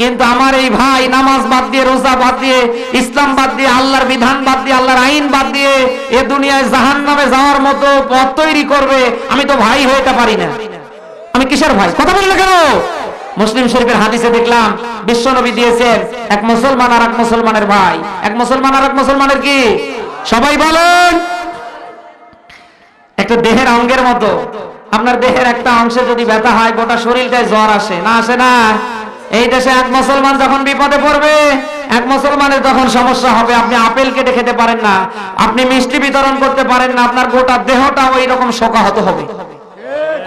কিন্তু আমার এই ভাই নামাজ বাদ দিয়ে, রোজা বাদ দিয়ে, ইসলাম বাদ দিয়ে, আল্লাহর বিধান বাদ দিয়ে, আল্লাহর আইন বাদ দিয়ে এ দুনিয়ায় জাহান্নামে যাওয়ার মতো পথ তৈরি করবে, আমি তো ভাই হয়ে এটা পারি না। আমি কিসের ভাই? কথা বলেন না কেন? মুসলিম শরীফের হাদিসে দেখলাম বিশ্ব নবী দিয়েছেন এক মুসলমান আর এক মুসলমানের ভাই, এক মুসলমান আর এক মুসলমানের কি? সবাই বলেন একটা দেহের অঙ্গের মতো। আপনার দেহের একটা অংশে যদি ব্যথা হয় গোটা শরীরটায় জ্বর আসে না? আসে না? এই দেশে এক মুসলমান যখন বিপদে পড়বে, এক মুসলমানের যখন সমস্যা হবে, আপনি আপেল কেটে খেতে পারেন না, আপনি মিষ্টি বিতরণ করতে পারেন না, আপনার গোটা দেহটা ওই রকম শোকাহত হবে।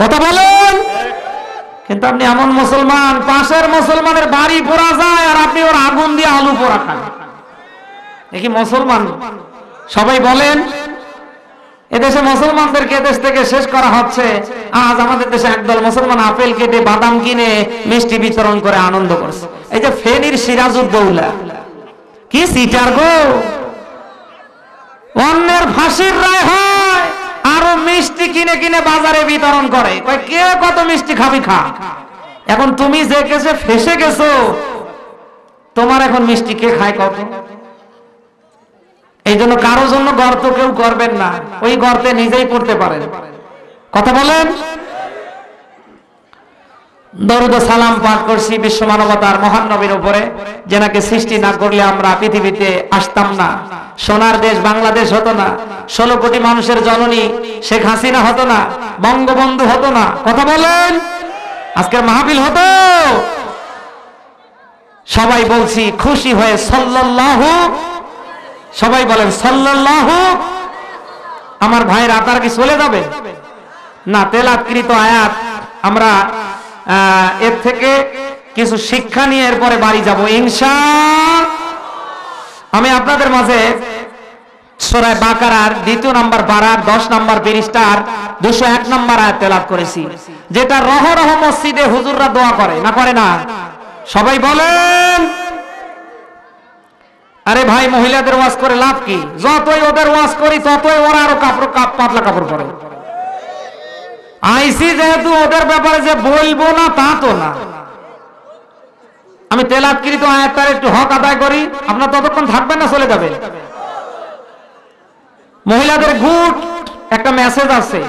কথা বলেন। কিন্তু আপনি এমন মুসলমান, পাশের মুসলমানের বাড়ি পোড়া যায় আর আপনি ওর আগুন দিয়ে আলু পোড়া খান, এ কি মুসলমান? সবাই বলেন। এদেশে মুসলমানদেরকে এদেশ থেকে শেষ করা হচ্ছে। আজ আমাদের দেশে একদল মুসলমান আপেল কেটে বাদাম কিনে মিষ্টি বিতরণ করে আনন্দ করছে। এই যে ফেনীর সিরাজউদ্দৌলা কি সিটার গো, অন্যের ফাঁসির রায় হয় আরো মিষ্টি কিনে কিনে বাজারে বিতরণ করে। কে কত মিষ্টি খাবি খা, এখন তুমি যে কেসে ফেসে গেছো তোমার এখন মিষ্টি কে খায় কত? এই জন্য কারো জন্য গর্ত কেউ করবেন না, ওই গর্তে নিজেই পড়তে পারেন। কথা বলেন। দরুদ ও সালাম পাঠ করছি বিশ্ব মানবতার মহান নবীর উপরে, যেনাকে সৃষ্টি না করলে আমরা পৃথিবীতে আসতাম না। সোনার দেশ বাংলাদেশ হতো না, 16 কোটি মানুষের জননী শেখ হাসিনা হতো না, বঙ্গবন্ধু হতো না। কথা বলেন। আজকের মাহফিল হতো। সবাই বলছি খুশি হয়ে সাল্লাল্লাহু, সবাই বলেন সাল্লাল্লাহু। আমার ভাইয়ের আতার কি চলে যাবে না? তেলাওয়াতকৃত আয়াত আমরা এর থেকে কিছু শিক্ষা নিয়ে এরপরে বাড়ি যাব ইনশাআল্লাহ। আমি আপনাদের মাঝে সূরা বাকারার 2 নম্বর পারার 10 নম্বর পৃষ্ঠার 201 নম্বর আয়াত তেলাওয়াত করেছি, যেটা রহ রহ মসজিদে হুজুররা দোয়া করে না, করে না? সবাই বলেন। আরে ভাই মহিলাদের ওয়াজ করে লাভ কি? যতই ওদের ওয়াজ করি ততই ওরা আরো পাতলা কাপড় পরে। আইসি যেহেতু ওদের ব্যাপারে যে বলবো না তা তো না। আমি তেলাওয়াতকৃত আয়াতটার একটু হক আদায় করি, আপনারা ততক্ষণ থাকবেন না চলে যাবেন? মহিলাদের গুড একটা মেসেজ আছে,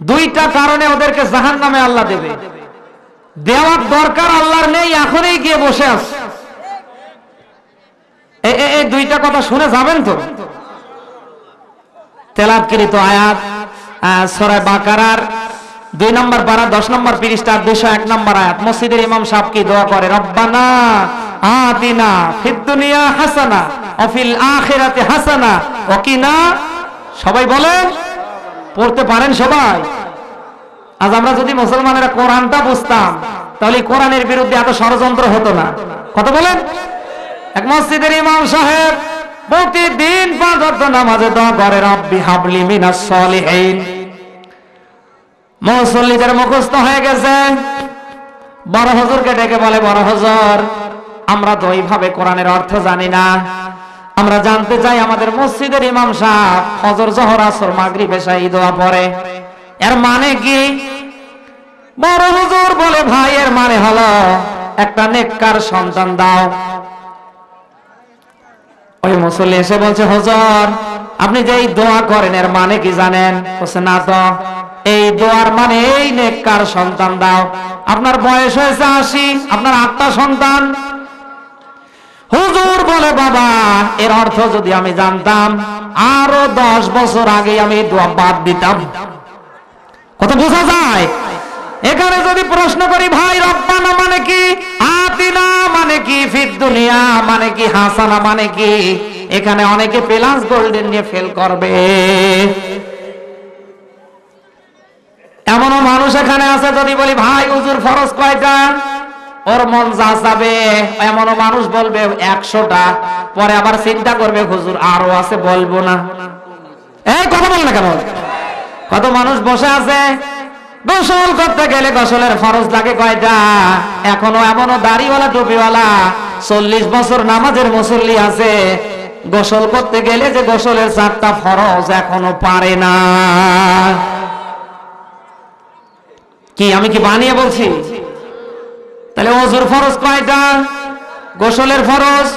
2টা কারণে ওদেরকে জাহান্নামে আল্লাহ দেবে। দেওয়ার দরকার আল্লাহর নেই, এখনই গিয়ে বসে আছে। এই 2টা কথা শুনে যাবেন তো? তেলাওয়াতকৃত আয়াত সূরা বাকারার 2 নম্বর পারা 10 নম্বর পৃষ্ঠার 201 নম্বর আয়াত। মসজিদের ইমাম সাহেব কি দোয়া করে? রব্বানা আতিনা ফিদ দুনিয়া হাসানা ওয়া ফিল আখিরাতি হাসানা ওয়া কিনা। সবাই বলেন। পড়তে পারেন সবাই? আজ আমরা যদি মুসলমানেরা কোরআনটা বুঝতাম তাহলে কোরআনের বিরুদ্ধে এত ষড়যন্ত্র হতো না। কথা বলেন। এক মসজিদের ইমাম সাহেব প্রতিদিন 5 ওয়াক্ত নামাজে দোয়া করে রব্বি হাবলি মিনাস সলিহিন। মুসল্লিদের মুখস্থ হয়ে গেছে। বড় হুজুরকে ডেকে বলে, বড় হুজুর আমরা তো এইভাবে কোরআনের অর্থ জানি না, আমরা জানতে চাই আমাদের মসজিদের ইমাম সাহেব ফজর জোহর আসর মাগরিব এশা এই দোয়া পড়ে, এর মানে কি? বড় হুজুর বলে, ভাই এর মানে হলো একটা নেককার সন্তান দাও। ওই মুসল্লি এসে বলছে, হুজুর আপনি যে এই দোয়া করেন এর মানে কি জানেন? বলছে না তো। এই দোয়ার মানে এই নেককার সন্তান দাও। আপনার বয়স হয়েছে 80, আপনার 8টা সন্তান। হুজুর বলে, বাবা এর অর্থ যদি আমি জানতাম আরো 10 বছর আগে আমি এই দোয়া বাদ দিতাম। কত বোঝা যায়? এখানে যদি প্রশ্ন করি, ভাই রব্বানা মানে কি, আতিনা মানে কি, ফিদ দুনিয়া মানে কি, হাসানা মানে কি, এখানে অনেকে প্লাস গোল্ডেন নিয়ে ফেল করবে। এমনও মানুষ এখানে আছে, যদি বলি ভাই হুজুর ফরজ কয়টা, ওর মন যা যাবে, এমনও মানুষ বলবে 100টা, পরে আবার চিন্তা করবে হুজুর আরো আছে, বলবো না। এই কথা বল না কেন? কত মানুষ বসে আছে, গোসল করতে গেলে গোসলের ফরজ লাগে কয়টা, এখনো এমনও দাড়িওয়ালা টুপিওয়ালা 40 বছর নামাজের মুসল্লি আছে, গোসল করতে গেলে যে গোসলের 4টা ফরজ এখনো পারে না। কি আমি কি বানিয়ে বলছি? তাহলে ওযুর ফরজ কয়টা, গোসলের ফরজ?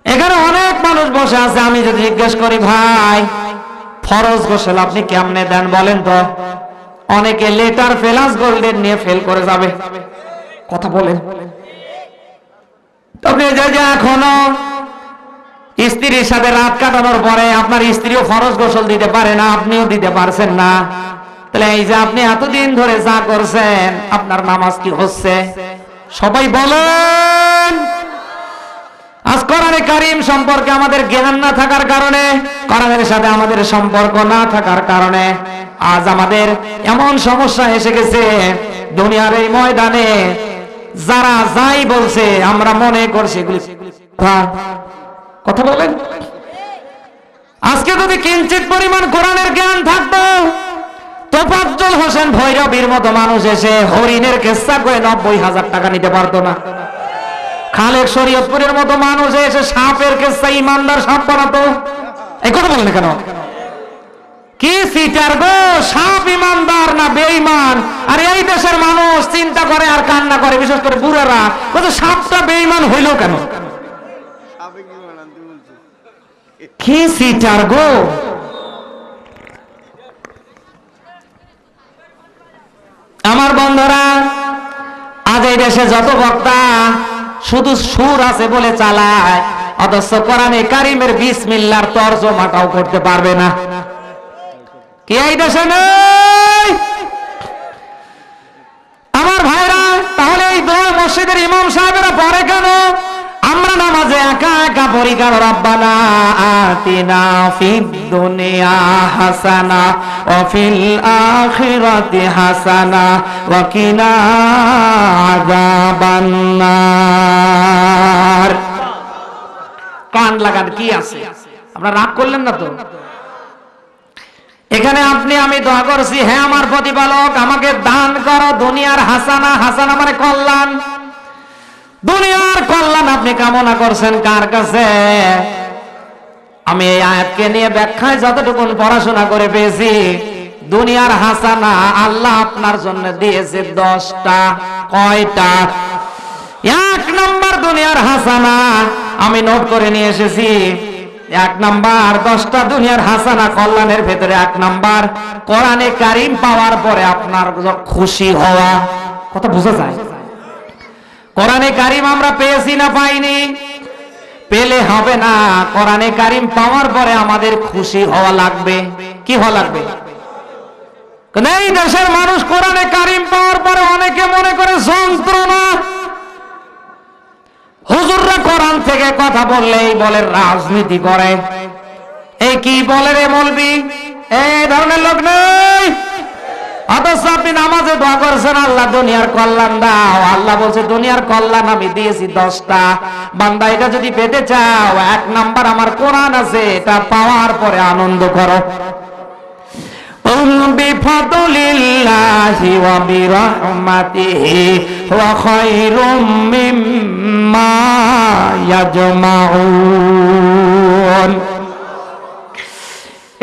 এখানে অনেক মানুষ বসে আছে, আমি যদি জিজ্ঞেস করি ভাই ফরজ গোসল আপনি কেমনে দেন বলেন তো, অনেকে লেটার ফেলাস গোল্ডেন নিয়ে ফেল করে যাবে। কথা বলেন। তবে যে এখনো স্ত্রীর সাথে রাত কাটানোর পরে আপনার স্ত্রীও ফরজ গোসল দিতে পারে না, আপনিও দিতে পারছেন না, তাহলে এই যে আপনি এতদিন ধরে যা করছেন আপনার নামাজ কি হচ্ছে? সবাই বলেন। আজ কোরআনে কারীম সম্পর্কে আমাদের জ্ঞান না থাকার কারণে, কোরআনের সাথে আমাদের সম্পর্ক না থাকার কারণে আজ আমাদের এমন সমস্যা এসে গেছে, দুনিয়ার এই ময়দানে যারা যাই বলছে আমরা মনে করছি এগুলি কথা বলেন। আজকে যদি কিঞ্চিত পরিমাণ কোরআনের জ্ঞান থাকতো, তোফাজ্জল হোসেন ভৈরবীর মতো মানুষ এসে হরিণের কেচ্ছা করে 90,000 টাকা নিতে পারতো না। খালেক শরীয়তপুরের মতো মানুষ এসে সাপের কেচ্ছা ইমানদার সাপ বানাতো। এই কথা বলেন কেন? কি সিটার গো, সাপ ইমানদার না বেঈমান? আর এই দেশের মানুষ চিন্তা করে আর কান্না করে, বিশেষ করে বুড়ারা, বলছে সাপটা বেঈমান হইলো কেন? কি সিটার গো। আমার বন্ধুরা, আজ এই দেশে যত বক্তা শুধু সুর আছে বলে চালায়, অথচ কোরআনে কারীমের বিসমিল্লাহর তরজমাটাও করতে পারবে না। কি এই দেশে নেই? আমার ভাইরা, তাহলে এই দোয়া মসজিদের ইমাম সাহেবেরা পড়ে কেন? আমরা নামাজে একা একা পড়ি কেন? রব্বানা আতিনা ফিদ দুনিয়া হাসানা ওয়া ফিল আখিরাতি হাসানা ওয়া কিনা আযাবান নার। কান লাগান কি আছে? আপনারা রাগ করলেন না তো? এখানে আপনি আমি দোয়া করছি, হে আমার প্রতিপালক আমাকে দান করো দুনিয়ার হাসানা। হাসানা মানে কল্যাণ। দুনিয়ার কল্যাণ আপনি কামনা করছেন কার কাছে? আমি এই আয়াতকে নিয়ে ব্যাখ্যায় যতটুকু পড়াশোনা করে পেয়েছি, দুনিয়ার হাসানা আল্লাহ আপনার জন্য দিয়েছে 10টা। কয়টা? 1 নাম্বার দুনিয়ার হাসানা আমি নোট করে নিয়ে এসেছি। 1 নাম্বার 10টা দুনিয়ার হাসানা কল্যাণের ভেতরে 1 নাম্বার কোরআনে কারীম পাওয়ার পরে আপনার খুশি হওয়া। কথা বোঝা যায়? কোরআনে কারীম আমরা পেয়েছি না পাইনি? পেলে হবে না, কোরআনে কারীম পাওয়ার পরে আমাদের খুশি হওয়া লাগবে। কি হওয়া লাগবে? এই দেশের মানুষ কোরআনে কারীম পাওয়ার পরে অনেকে মনে করে যন্ত্রণা। হুজুররা কোরআন থেকে কথা বললেই বলে রাজনীতি করে। এই কি বলে রে মৌলবি? এই ধরনের লোক নেই। অথচ আপনি নামাজে দোয়া করছেন আল্লাহ দুনিয়ার কল্যাণ দাও, আল্লাহ বলছে দুনিয়ার কল্যাণ আমি দিয়েছি 10টা। বান্দা এটা যদি পেতে চাও, 1 নাম্বার আমার কোরআন আছে, এটা পাওয়ার পরে আনন্দ করো। বিফাদলিল্লাহি ওয়া বিরহমাতিহি ওয়া খায়রুম মিম্মা ইয়াজমাউন।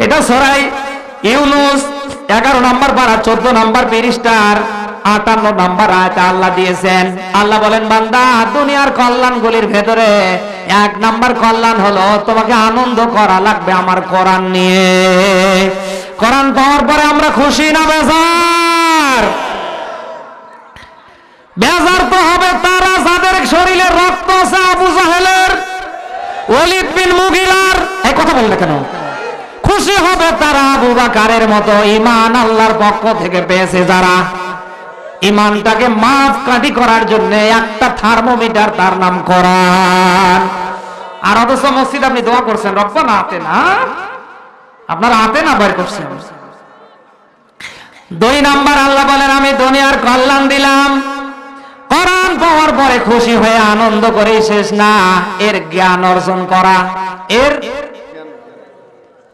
এটা সূরা ইউনূস 11 নম্বর পারা 14 নম্বর পৃষ্ঠার 58 নম্বর আয়াতে আল্লাহ দিয়েছেন। আল্লাহ বলেন, বান্দা দুনিয়ার কল্যাণগুলির ভেতরে 1 নম্বর কল্যাণ হলো তোমাকে আনন্দ করা লাগবে আমার কোরআন নিয়ে। কোরআন পাওয়ার পরে আমরা খুশি না বেজার? বেজার তো হবে তারা যাদের শরীরে রক্ত আছে আবু জাহেলের, ওলীদ বিন মুগীরার। এই কথা বললে কেন? খুশি হবে তারা আবু বকরের মতো ঈমান আল্লাহর পক্ষ থেকে পেয়েছে যারা। ঈমানটাকে মাপকাঠি করার জন্য একটা থার্মোমিটার, তার নাম কোরআন। আর অথচ মসজিদ আপনি দোয়া করছেন রব্বানা আতিনা, আপনারা আতিনা বের করছেন। দুই নাম্বার আল্লাহ বলেন আমি দুনিয়ার কল্যাণ দিলাম। কোরআন পাওয়ার পরে খুশি হয়ে আনন্দ করেই শেষ না, এর জ্ঞান অর্জন করা। এর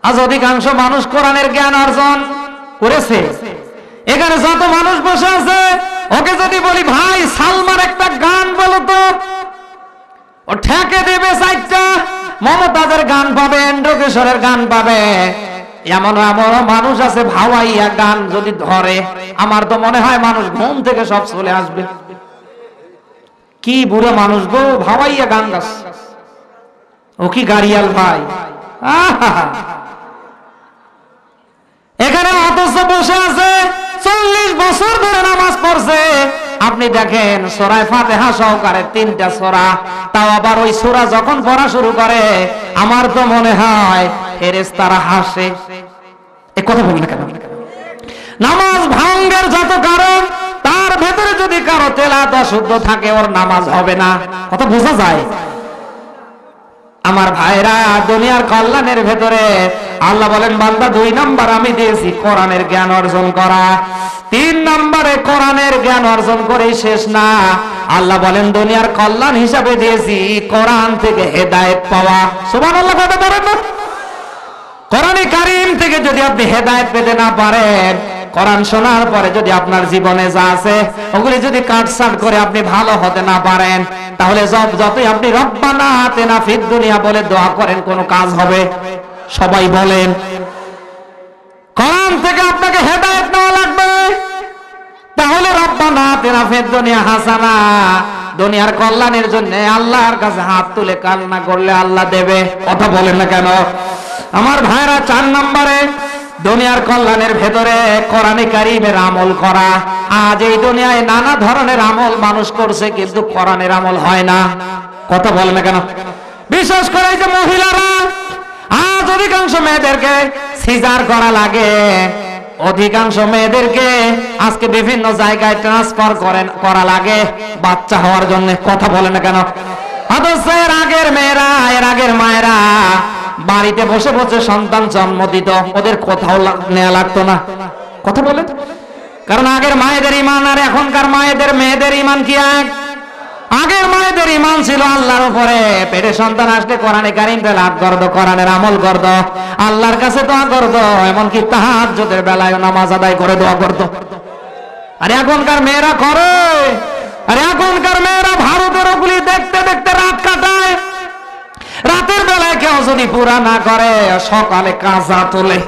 আজ অধিকাংশ মানুষ কোরআনের জ্ঞান অর্জন করেছে। এখানে যত মানুষ বসে আছে, ওকে যদি বলি ভাই সালমার একটা গান বলো তো, ও ঠেকে দেবে চারটা। মমতাজের গান পাবে, এন্দ্রকিশোরের গান পাবে। এমন এমন মানুষ আছে ভাওয়াইয়া গান যদি ধরে, আমার তো মনে হয় মানুষ ঘুম থেকে সব চলে আসবে। কি বুড়ো মানুষ গো, ভাওয়াইয়া গান গাছ। ও কি গাড়িয়াল ভাই। এখানে অথচ বসে আছে 40 বছর ধরে নামাজ পড়ছে। আপনি দেখেন সূরা ফাতিহা সহকারে 3টা সূরা, তাও আবার ওই সূরা যখন পড়া শুরু করে আমার তো মনে হয় ফেরেশতারা হাসে। এই কথা বলি না কেন? নামাজ ভাঙ্গের যত কারণ, তার ভেতরে যদি কারো তেলাওয়াত অশুদ্ধ থাকে ওর নামাজ হবে না। কথা বোঝা যায়? আমার ভাইরা, দুনিয়ার কল্যাণের ভেতরে আল্লাহ বলেন বান্দা 2 নাম্বার আমি দিয়েছি কোরআনের জ্ঞান অর্জন করা। 3 নম্বরে কোরআনের জ্ঞান অর্জন করেই শেষ না, আল্লাহ বলেন দুনিয়ার কল্যাণ হিসাবে দিয়েছি কোরআন থেকে হেদায়েত পাওয়া। সুবহানাল্লাহ কথা বলেন না? কোরআনে কারীম থেকে যদি আপনি হেদায়েত পেতে না পারেন, কোরআন শোনার পরে যদি আপনার জীবনে যা আছে ওগুলি যদি কাটছাট করে আপনি ভালো হতে না পারেন, তাহলে যতই আপনি রব্বানা আতিনা ফিদ দুনিয়া বলে দোয়া করেন কোনো কাজ হবে? সবাই বলেন। কোরআন থেকে আপনাকে হেদায়েত নেওয়া লাগবে, তাহলে রব্বানা আতিনা ফিদ দুনিয়া হাসানা, দুনিয়ার কল্যাণের জন্য আল্লাহর কাছে হাত তুলে কান্না করলে আল্লাহ দেবে। কথা বলেন না কেন? আমার ভাইরা, 4 নম্বরে দুনিয়ার কল্যাণের ভেতরে কোরআনে কারীমের আমল করা। আজ এই দুনিয়ায় নানা ধরনের আমল মানুষ করছে, কিন্তু কোরআনের আমল হয় না। কথা বলে না কেন? বিশেষ করে এই যে মহিলারা, আজ অধিকাংশ মেয়েদেরকে সিজার করা লাগে, অধিকাংশ মেয়েদেরকে আজকে বিভিন্ন জায়গায় ট্রান্সফার করা লাগে বাচ্চা হওয়ার জন্য। কথা বলে না কেন? অথচ এর আগের মেয়েরা, এর আগের মায়েরা বাড়িতে বসে বসে সন্তান জন্ম দিত, ওদের কোথাও নেওয়া লাগতো না। কথা বলে? কারণ আগের মায়েদের ইমান আর এখনকার মেয়েদের ইমান কি এক? আগের মায়েদের ইমান ছিল আল্লাহর উপরে, পেটে সন্তান আসলে কোরআনে কারীম তেলাওয়াত করতো, কোরআনের আমল করতো, আল্লাহর কাছে দোয়া করতো, এমনকি তাহাজ্জুদের বেলায় নামাজ আদায় করে দোয়া করতো। আর এখনকার মেয়েরা করে, আর এখনকার মেয়েরা ভারতের ওগুলি দেখতে দেখতে রাত কাটায়। রাতের বেলায় কেউ যদি পুরা না করে, সকালে কাজা তোলে।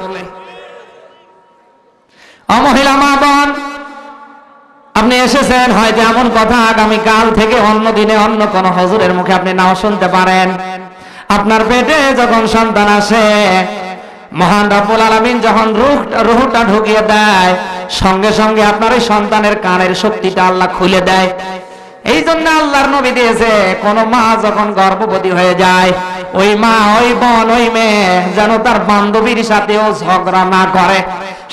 মহিলা মা বোন, আপনি এসেছেন হয়তো এমন কথা আগামীকাল থেকে অন্য দিনে অন্য কোন হুজুরের মুখে আপনি নাও শুনতে পারেন। আপনার পেটে যখন সন্তান আসে, মহান রব্বুল আলামিন যখন রূহটা ঢুকিয়ে দেয়, সঙ্গে সঙ্গে আপনার ওই সন্তানের কানের শক্তিটা আল্লাহ খুলে দেয়। এই জন্য আল্লাহর নবী দিয়েছে, কোন মা যখন গর্ভবতী হয়ে যায়, ওই মা, ওই বোন, ওই মেয়ে যেন তার বান্ধবীর সাথেও ঝগড়া না করে,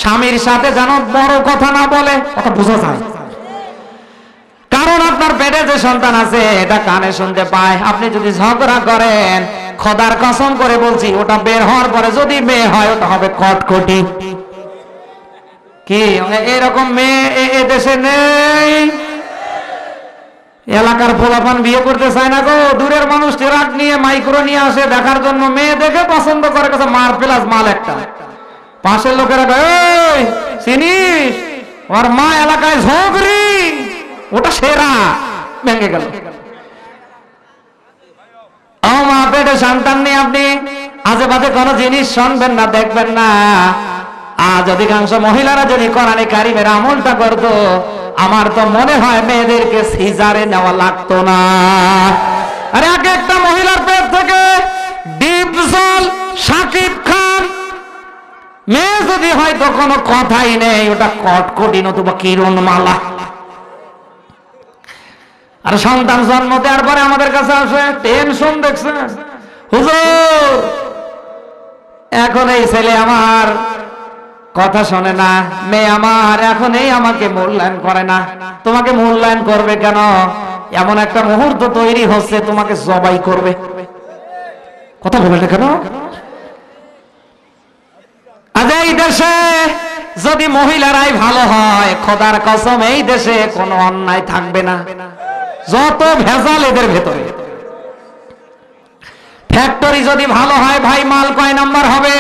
স্বামীর সাথে যেন বড় কথা না বলে। কথা বোঝা যায়? কারণ আপনার পেটে যে সন্তান আছে এটা কানে শুনতে পায়। আপনি যদি ঝগড়া করেন, খোদার কসম করে বলছি, ওটা বের হওয়ার পরে যদি মেয়ে হয় ওটা হবে কটকটি। কি এরকম মেয়ে এ দেশে নেই? এলাকার পোলাপান বিয়ে করতে চায় না গো, দূরের মানুষ ট্রাক নিয়ে মাইক্রো নিয়ে আসে দেখার জন্য, মেয়ে দেখে পছন্দ করে, কাছে মার প্লাস মাল একটা। পাশের লোকেরা কয়, চিনিস ওর মা এলাকায় ঝগড়ি, ওটা সেরা। ভেঙে গেল। ও মা, পেটে সন্তান নিয়ে আপনি আজে বাজে কোনো জিনিস শুনবেন না, দেখবেন না। আজ অধিকাংশ মহিলারা যদি কোরআনে কারীমের আমলটা করতো, আমার তো মনে হয় মেয়েদেরকে সিজারে নেওয়া লাগতো না। আরে আগে একটা মহিলার পেট থেকে ডিপজল, শাকিব খান মেয়ে যদি হয়তো কোনো কথাই নেই, ওটা কটকটি নতুবা কিরণমালা। আর সন্তান জন্ম দেওয়ার পরে আমাদের কাছে আসে টেনশন, দেখছেন হুজুর এখন এই ছেলে আমার কথা শোনে না, মেয়ে আমার এখন এই আমাকে মূল্যায়ন করে না। তোমাকে মূল্যায়ন করবে কেন? এমন একটা মুহূর্ত তৈরি হচ্ছে তোমাকে জবাই করবে। কথা বলে কেন? আজ এই দেশে যদি মহিলারাই ভালো হয়, খোদার কসম এই দেশে কোনো অন্যায় থাকবে না। যত ভেজাল এদের ভেতরে। ফ্যাক্টরি যদি ভালো হয় ভাই, মাল কয় নাম্বার হবে?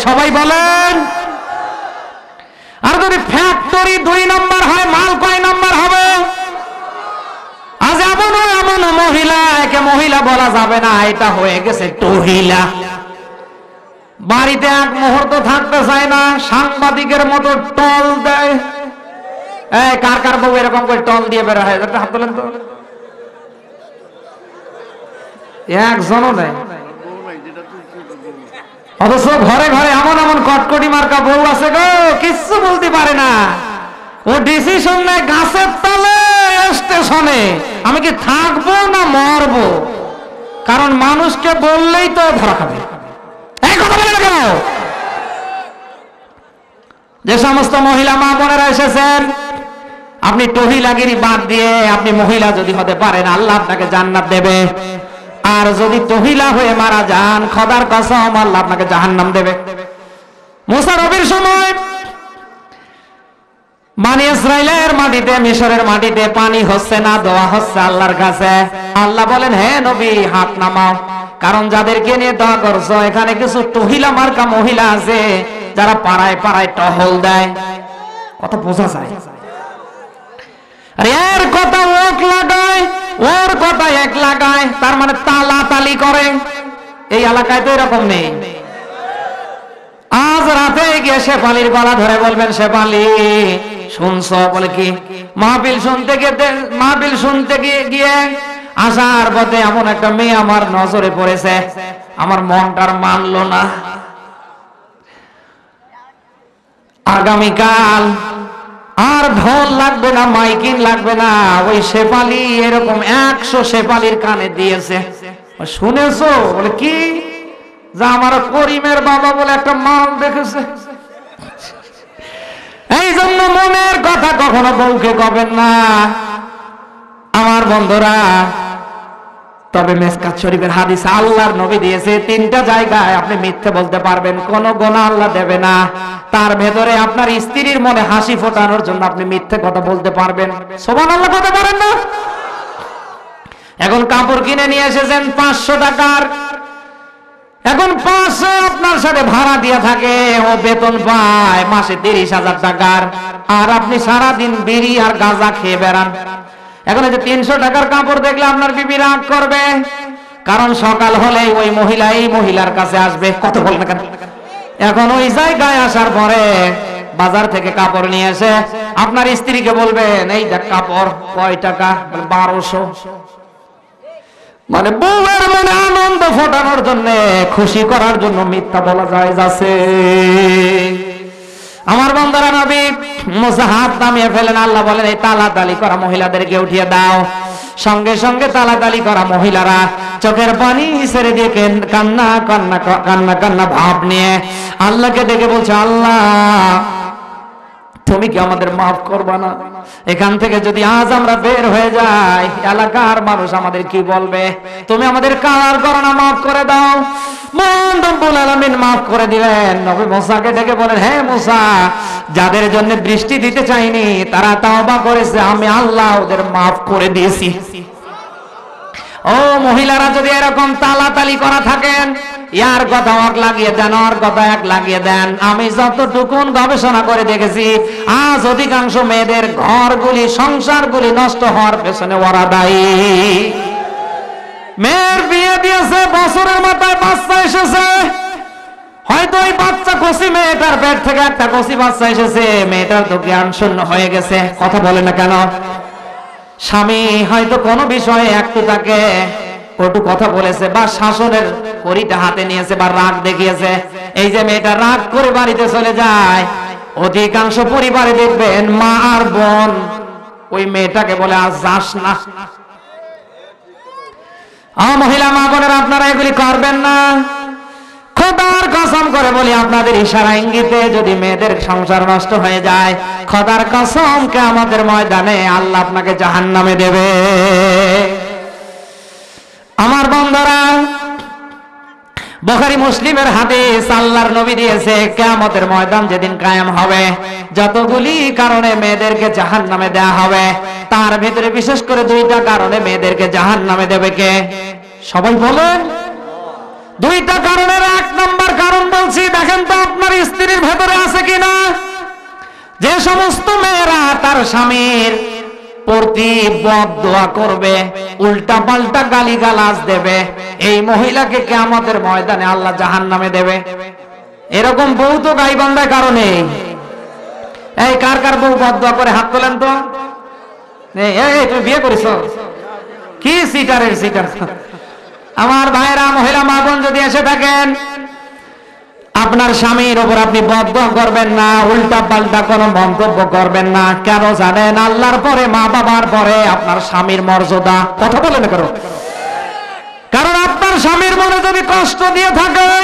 সবাই বলেন। আর যদি ফ্যাক্টরি 2 নাম্বার হয়, মাল কয় নাম্বার হবে? আজ এমন মহিলা, একে মহিলা বলা যাবে না, এটা হয়ে গেছে টহিলা। বাড়িতে এক মুহূর্ত থাকতে চায় না, সাংবাদিকের মতো টল দেয়। কার কার বউ এরকম করে টল দিয়ে বের হয়? হাত তোলেন তো। একজনও নেই। অথচ ঘরে ঘরে এমন কটকটি মার্কা বউ আছে গো, কিচ্ছু বলতে পারে না। ও ডিসিশন নেয় গাছের তলে, স্টেশনে, আমি কি থাকবো না মরবো। কারণ মানুষকে বললেই তো ধরা খাবে। এই কথা বলে না কেন? যে সমস্ত মহিলা মা বোনেরা এসেছেন, আপনি টহিলাগিরি বাদ দিয়ে আপনি মহিলা যদি হতে পারেন, আল্লাহ আপনাকে জান্নাত দেবে। আর যদি টহিলা হয়ে মারা যান, খোদার কসম আল্লাহ আপনাকে জাহান্নাম দেবে। মুসা নবীর সময় বনি ইসরাইলের মাটিতে, মিশরের মাটিতে পানি হচ্ছে না, দোয়া হচ্ছে আল্লাহর কাছে। আল্লাহ বলেন, হে নবী হাত নামাও, কারণ যাদেরকে নিয়ে দোয়া করছো এখানে কিছু টহিলা মার্কা মহিলা আছে, যারা পাড়ায় পাড়ায় টহল দেয়। কত বোঝা যায়? আর এর কথা ওক লাগায়, ওর কথা এক লাগায়, তার মানে তালা তালি করে। এই এলাকায় তো এরকম নেই। আজ রাতে গিয়ে শেফালির গলা ধরে বলবেন, শেফালি শুনছো? বলে কি? মাহফিল শুনতে গিয়ে আসার পথে এমন একটা মেয়ে আমার নজরে পড়েছে, আমার মনটার মানলো না। আগামীকাল আর ঢোল লাগবে না, মাইকিং লাগবে না, ওই শেফালি এরকম 100 শেফালির কানে দিয়েছে। শুনেছো? বলে কি? যা আমার করিমের বাবা বলে একটা মাল দেখেছে। এই জন্য মনের কথা কখনো বউকে কবেন না আমার বন্ধুরা। তবে মেসকাত শরীফের হাদিস আল্লাহর নবী দিয়েছে 3টা জায়গায় আপনি মিথ্যে বলতে পারবেন, কোনো গুনাহ আল্লাহ দেবে না। তার ভেতরে আপনার স্ত্রীর মনে হাসি ফোটানোর জন্য আপনি মিথ্যে কথা বলতে পারবেন। সুবহানাল্লাহ কথা পারেন না? এখন কাপড় কিনে নিয়ে এসেছেন 500 টাকার, এখন 500 আপনার সাথে ভাড়া দিয়ে থাকে, ও বেতন পায় মাসে 30,000 টাকার, আর আপনি সারাদিন বিড়ি আর গাঁজা খেয়ে বেড়ান। এখন এই যে 300 টাকার কাপড় দেখলে আপনার বিবি রাগ করবে, কারণ সকাল হলেই ওই মহিলা এই মহিলার কাছে আসবে। কত বল না কেন? এখন ওই জায়গায় আসার পরে বাজার থেকে কাপড় নিয়ে এসে আপনার স্ত্রীকে বলবেন, এই দেখ কাপড় কয় টাকা? 1200। মানে বউয়ের মনে আনন্দ ফোটানোর জন্য, খুশি করার জন্য মিথ্যা বলা যায় যাচ্ছে। আমার বন্ধুরা, নবী মুসা হাত নামিয়ে ফেলেন। আল্লাহ বলেন, এই তালাতালি করা মহিলাদেরকে উঠিয়ে দাও। সঙ্গে সঙ্গে তালাতালি করা মহিলারা চোখের পানি ছেড়ে দিয়ে কান্না কান্না কান্না কান্না ভাব নিয়ে আল্লাহকে ডেকে বলছে, আল্লাহ তুমি কি আমাদের মাফ করবা না? এখান থেকে যদি আজ আমরা বের হয়ে যাই, এলাকার মানুষ আমাদের কি বলবে? তুমি আমাদের কার করো না, মাফ করে দাও। মহান রব্বুল আলামিন মাফ করে দিলেন। নবী মুসাকে ডেকে বলেন, হে মুসা, যাদের জন্য বৃষ্টি দিতে চাইনি তারা তাওবা করেছে, আমি আল্লাহ ওদের মাফ করে দিয়েছি। ও মহিলারা, যদি এরকম তালাতালি করা থাকেন, ইয়ার কথা এক লাগিয়ে দেন, ওর কথা এক লাগিয়ে দেন। আমি যতটুকু গবেষণা করে দেখেছি, আজ অধিকাংশ মেয়েদের ঘরগুলি, সংসারগুলি নষ্ট হওয়ার পেছনে ওরা দায়ী। মেয়ের বিয়ে দিয়েছে, বছরের মাথায় বাচ্চা এসেছে, হয়তো ওই বাচ্চা কচি, মেয়েটার পেট থেকে একটা কচি বাচ্চা এসেছে, মেয়েটার তো জ্ঞান শূন্য হয়ে গেছে। কথা বলে না কেন? স্বামী হয়তো কোনো বিষয়ে একটু তাকে কটু কথা বলেছে, বা শাসনের কড়িটা হাতে নিয়েছে, বা রাগ দেখিয়েছে। এই যে মেয়েটা রাগ করে বাড়িতে চলে যায়, অধিকাংশ পরিবারে দেখবেন মা আর বোন ওই মেয়েটাকে বলে, আজ যাস না। মহিলা মা বোনেরা, আপনারা এগুলি করবেন না। খোদার কসম করে বলি, আপনাদের ইশারা ইঙ্গিতে যদি মেয়েদের সংসার নষ্ট হয়ে যায়, খোদার কসম কিয়ামতের ময়দানে আল্লাহ আপনাকে জাহান্নামে দেবে। আমার বন্ধুরা, বুখারী মুসলিমের হাদিস, আল্লাহর নবী দিয়েছে কিয়ামতের ময়দান যেদিন কায়েম হবে, যতগুলি কারণে মেয়েদেরকে জাহান্নামে দেয়া হবে, তার ভিতরে বিশেষ করে দুইটা কারণে মেয়েদেরকে জাহান্নামে দেবে কে? সবাই বলেন। দুইটা কারণের এক নম্বর কারণ বলছি, দেখেন তো আপনার স্ত্রীর ভেতরে আছে কিনা। যে সমস্ত মেয়েরা তার স্বামীর প্রতি বদদোয়া করবে, উল্টা পাল্টা গালিগালাজ দেবে, এই মহিলাকে কিয়ামতের ময়দানে আল্লাহ জাহান্নামে দেবে। এরকম বউ তো গাইবান্ধায় কারণে। এই কার কার বউ বদদোয়া করে হাত তোলেন তো। এই তুমি বিয়ে করেছো? কি সিটারের সিটার। আমার ভাইরা, মহিলা মা বোন যদি এসে থাকেন, আপনার স্বামীর ওপর আপনি বদদোয়া করবেন না, উল্টা পাল্টা কোনো মন্তব্য করবেন না। কেন জানেন? আল্লাহর পরে, মা বাবার পরে আপনার স্বামীর মর্যাদা। কথা বলে না করো। কারণ আপনার স্বামীর মনে যদি কষ্ট দিয়ে থাকেন,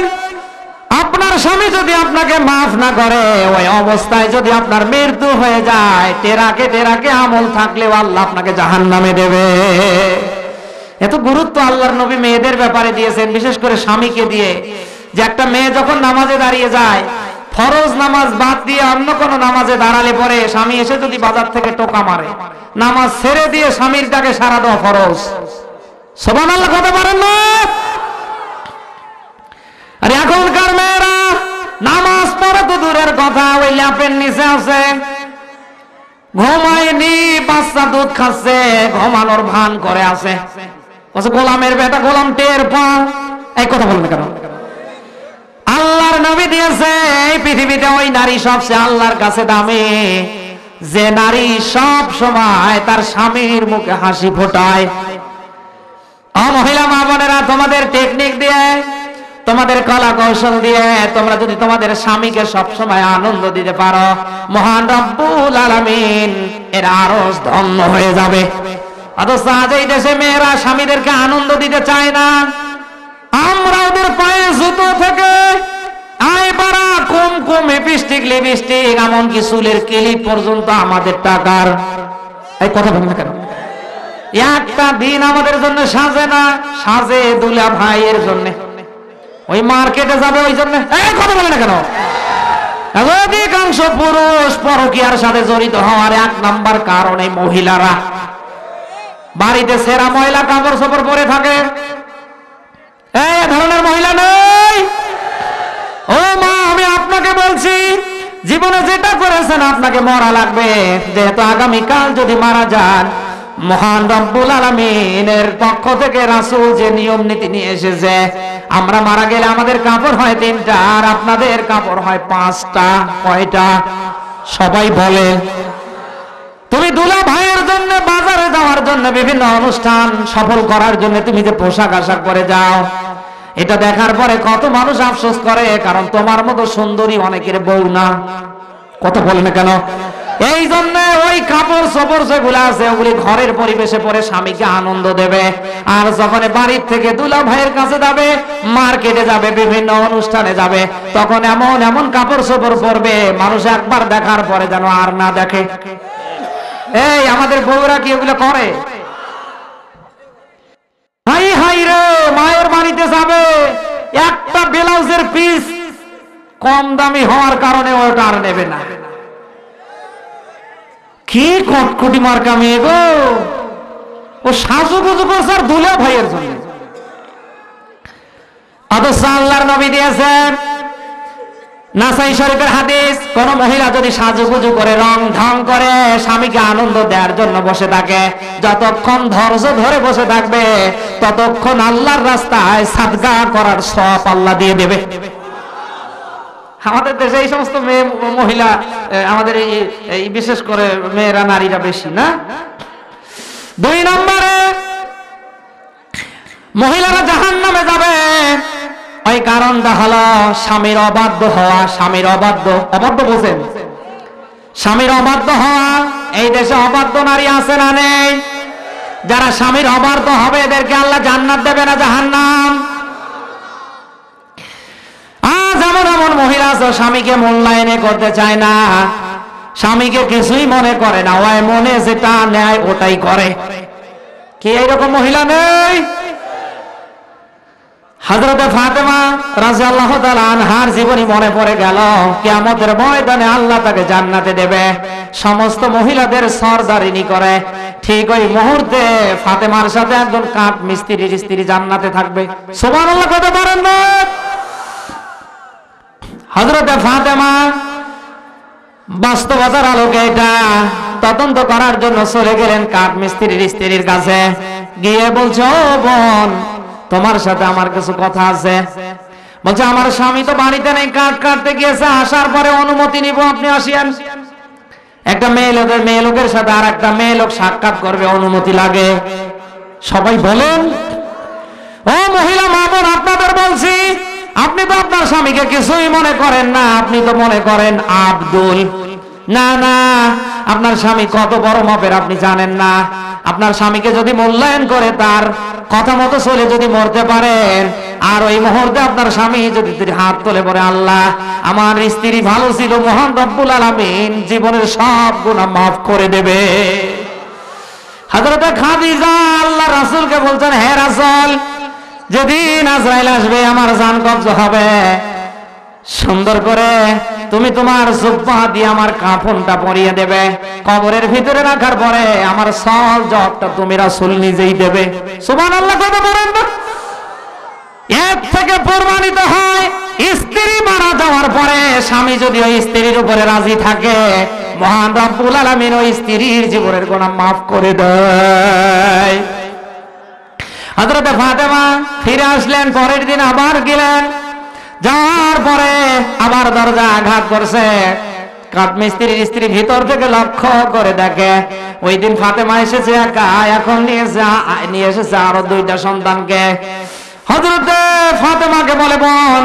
আপনার স্বামী যদি আপনাকে মাফ না করে, ওই অবস্থায় যদি আপনার মৃত্যু হয়ে যায়, টেরাকে আমল থাকলেও আল্লাহ আপনাকে জাহান্নামে দেবে। এত গুরুত্ব আল্লাহর নবী মেয়েদের ব্যাপারে দিয়েছেন, বিশেষ করে স্বামীকে দিয়ে। যে একটা মেয়ে যখন নামাজে দাঁড়িয়ে যায়, ফরজ নামাজ বাদ দিয়ে অন্য কোন নামাজে দাঁড়ালে পরে স্বামী এসে যদি বাজার থেকে টোকা মারে, নামাজ ছেড়ে দিয়ে স্বামীর ডাকে সাড়া দেওয়া ফরজ। সুবহানাল্লাহ কথা পারেন না? আর এখনকার মেয়েরা নামাজ পড়ে তো দূরের কথা, ওই ল্যাপের নিচে আছে, ঘুমায়নি, বাচ্চা দুধ খাচ্ছে, ঘুমানোর ভান করে আছে। গোলামের বেটা গোলাম টের পা। এই কথা বলেন কেন? আল্লাহর নবী দিয়েছে এই পৃথিবীতে ওই নারী সবচেয়ে আল্লাহর কাছে দামি, যে নারী সব সময় তার স্বামীর মুখে হাসি ফোটায়। মহিলা মা বোনেরা, তোমাদের টেকনিক দিয়ে, তোমাদের কলা কৌশল দিয়ে তোমরা যদি তোমাদের স্বামীকে সব সময় আনন্দ দিতে পারো, মহান রব্বুল আলামিন এর আরশ ধন্য হয়ে যাবে। অথচ আজ এই দেশে মেয়েরা স্বামীদেরকে আনন্দ দিতে চায় না। আমরা ওদের পায়ে জুতো থেকে আইবারা, কুমকুম, লিপস্টিক, এমনকি চুলের ক্লিপ পর্যন্ত আমাদের টাকার। এই কথা বলেন কেন? একটা দিন আমাদের জন্য সাজে না, সাজে দুলা ভাইয়ের জন্য। ওই মার্কেটে যাবে ওই জন্য। এই কথা বলে না কেন? অধিকাংশ পুরুষ পরকীয়ার সাথে জড়িত হওয়ার এক নাম্বার কারণ এই মহিলারা। বাড়িতে সেরা মহিলা কাপড় চোপড় পরে থাকে, এই ধরনের মহিলা নেই। ও মা, আমি আপনাকে বলছি, জীবনে যেটা করেছেন আপনাকে মরা লাগবে। যেহেতু আগামীকাল যদি মারা যান, মহান রব্বুল আলামিনের পক্ষ থেকে রাসূল যে নিয়ম নীতি নিয়ে এসেছে, আমরা মারা গেলে আমাদের কাপড় হয় 3টা, আর আপনাদের কাপড় হয় 5টা। কয়টা? সবাই বলে। তুমি দুলা ভাইয়ের জন্য, বাজারে যাওয়ার জন্য, বিভিন্ন অনুষ্ঠান সফল করার জন্য তুমি যে পোশাক আশাক পরে যাও, এটা দেখার পরে কত মানুষ আফসোস করে, কারণ তোমার মতো সুন্দরী অনেকের বউ না। কথা বলে না কেন? এই জন্য ওই কাপড় চোপড় যেগুলো আছে ওগুলি ঘরের পরিবেশে পরে স্বামীকে আনন্দ দেবে। আর যখন বাড়ির থেকে দুলা ভাইয়ের কাছে যাবে, মার্কেটে যাবে, বিভিন্ন অনুষ্ঠানে যাবে, তখন এমন এমন কাপড় চোপড় পরবে মানুষ একবার দেখার পরে যেন আর না দেখে। এই আমাদের বউরা কি এগুলো করে? হাই হাই রে, মায়ের বাড়িতে যাবে, একটা ব্লাউজের পিস কম দামি হওয়ার কারণে ওটা আর নেবে না। কি কটকটি মার্কা মেয়ে গো, ও সাজুগুজু করছে আর দুলা ভাইয়ের জন্য। অথচ আল্লাহর নবী দিয়েছেন নাসাই শরীফের হাদিস, কোন মহিলা যদি সাজুগুজু করে, রং ঢং করে, স্বামীকে আনন্দ দেওয়ার জন্য বসে থাকে, যতক্ষণ ধৈর্য ধরে বসে থাকবে, ততক্ষণ আল্লাহর রাস্তায় সাদকা করার সওয়াব আল্লাহ দিয়ে দেবে। আমাদের দেশে এই সমস্ত মেয়ে মহিলা, আমাদের এই বিশেষ করে মেয়েরা, নারীরা বেশি না। 2 নম্বরে মহিলারা জাহান্নামে যাবে, ওই কারণটা হলো স্বামীর অবাধ্য হওয়া। স্বামীর অবাধ্য বোঝেন? স্বামীর অবাধ্য হওয়া। এই দেশে অবাধ্য নারী আছে না নেই? যারা স্বামীর অবাধ্য হবে এদেরকে আল্লাহ জান্নাত দেবে না জাহান্নাম? যেমন এমন মহিলা আছে স্বামীকে মূল্যায়নে করতে চায় না, স্বামীকে কিছুই মনে করে না, ওই মনে যেটা নেয় ওটাই করে। কি এইরকম মহিলা নেই? হযরতে ফাতেমা রাদিয়াল্লাহু তাআলা আনহার জীবনী মনে পড়ে গেল। কিয়ামতের ময়দানে আল্লাহ তাকে জান্নাতে দেবে, সমস্ত মহিলাদের সরদারিনী করে। ঠিক ওই মুহূর্তে ফাতেমার সাথে একজন কাঠ মিস্ত্রির স্ত্রী জান্নাতে থাকবে। সুবহানাল্লাহ কত পারেন না? হযরতে ফাতেমা বাস্তবতার আলোকে এটা তদন্ত করার জন্য চলে গেলেন কাঠ মিস্ত্রির স্ত্রীর কাছে। গিয়ে বলছে, ও বোন, তোমার সাথে আমার কিছু কথা আছে। বলছে, আমার স্বামী তো বাড়িতে নেই, কাঠ কাটতে গিয়েছে, আসার পরে অনুমতি নিব, আপনি আসিয়েন। একটা মেয়ে লোকের সাথে আর একটা মেয়ে লোক সাক্ষাৎ করবে, অনুমতি লাগে। সবাই বলেন, ও মহিলা মা বোন, আপনাদের বলছি, আপনি তো আপনার স্বামীকে কিছুই মনে করেন না, আপনি তো মনে করেন আব্দুল। না না, আপনার স্বামী কত বড় মাপের আপনি জানেন না। আপনার স্বামীকে যদি মূল্যায়ন করে, তার কথা মতো চলে যদি মরতে পারেন, আর ওই মুহূর্তে আপনার স্বামী যদি হাত তুলে পড়ে, আল্লাহ আমার স্ত্রী ভালো ছিল, মহান রব্বুল আলামিন জীবনের সব গুনাহ মাফ করে দেবে। হযরত খাদিজা আল্লাহ রাসূলকে বলছেন, হে রাসূল, যেদিন আজরাইল আসবে, আমার জান কবজ হবে, সুন্দর করে তুমি তোমার জুব্বা দিয়ে আমার কাফনটা পরিয়ে দেবে, কবরের ভিতরে রাখার পরে আমার সল জবটা তুমি রাসূল নিজেই দেবে। সুবহানাল্লাহ কত বলেন না? এর থেকে প্রমাণিত হয়, স্ত্রী মারা যাওয়ার পরে স্বামী যদি ওই স্ত্রীর উপরে রাজি থাকে, মহান রব্বুল আলামিন ওই স্ত্রীর জীবনের গুনাহ মাফ করে দেয়। হযরত ফাতেমা ফিরে আসলেন, পরের দিন আবার গেলেন। যাওয়ার পরে আবার দরজা আঘাত করছে। কাঠমিস্ত্রির স্ত্রী ভিতর থেকে লক্ষ্য করে দেখে, ওই দিন ফাতেমা এসেছে একা, এখন নিয়ে এসেছে আরো দুইটা সন্তানকে। হযরতে ফাতেমাকে বলে, বোন,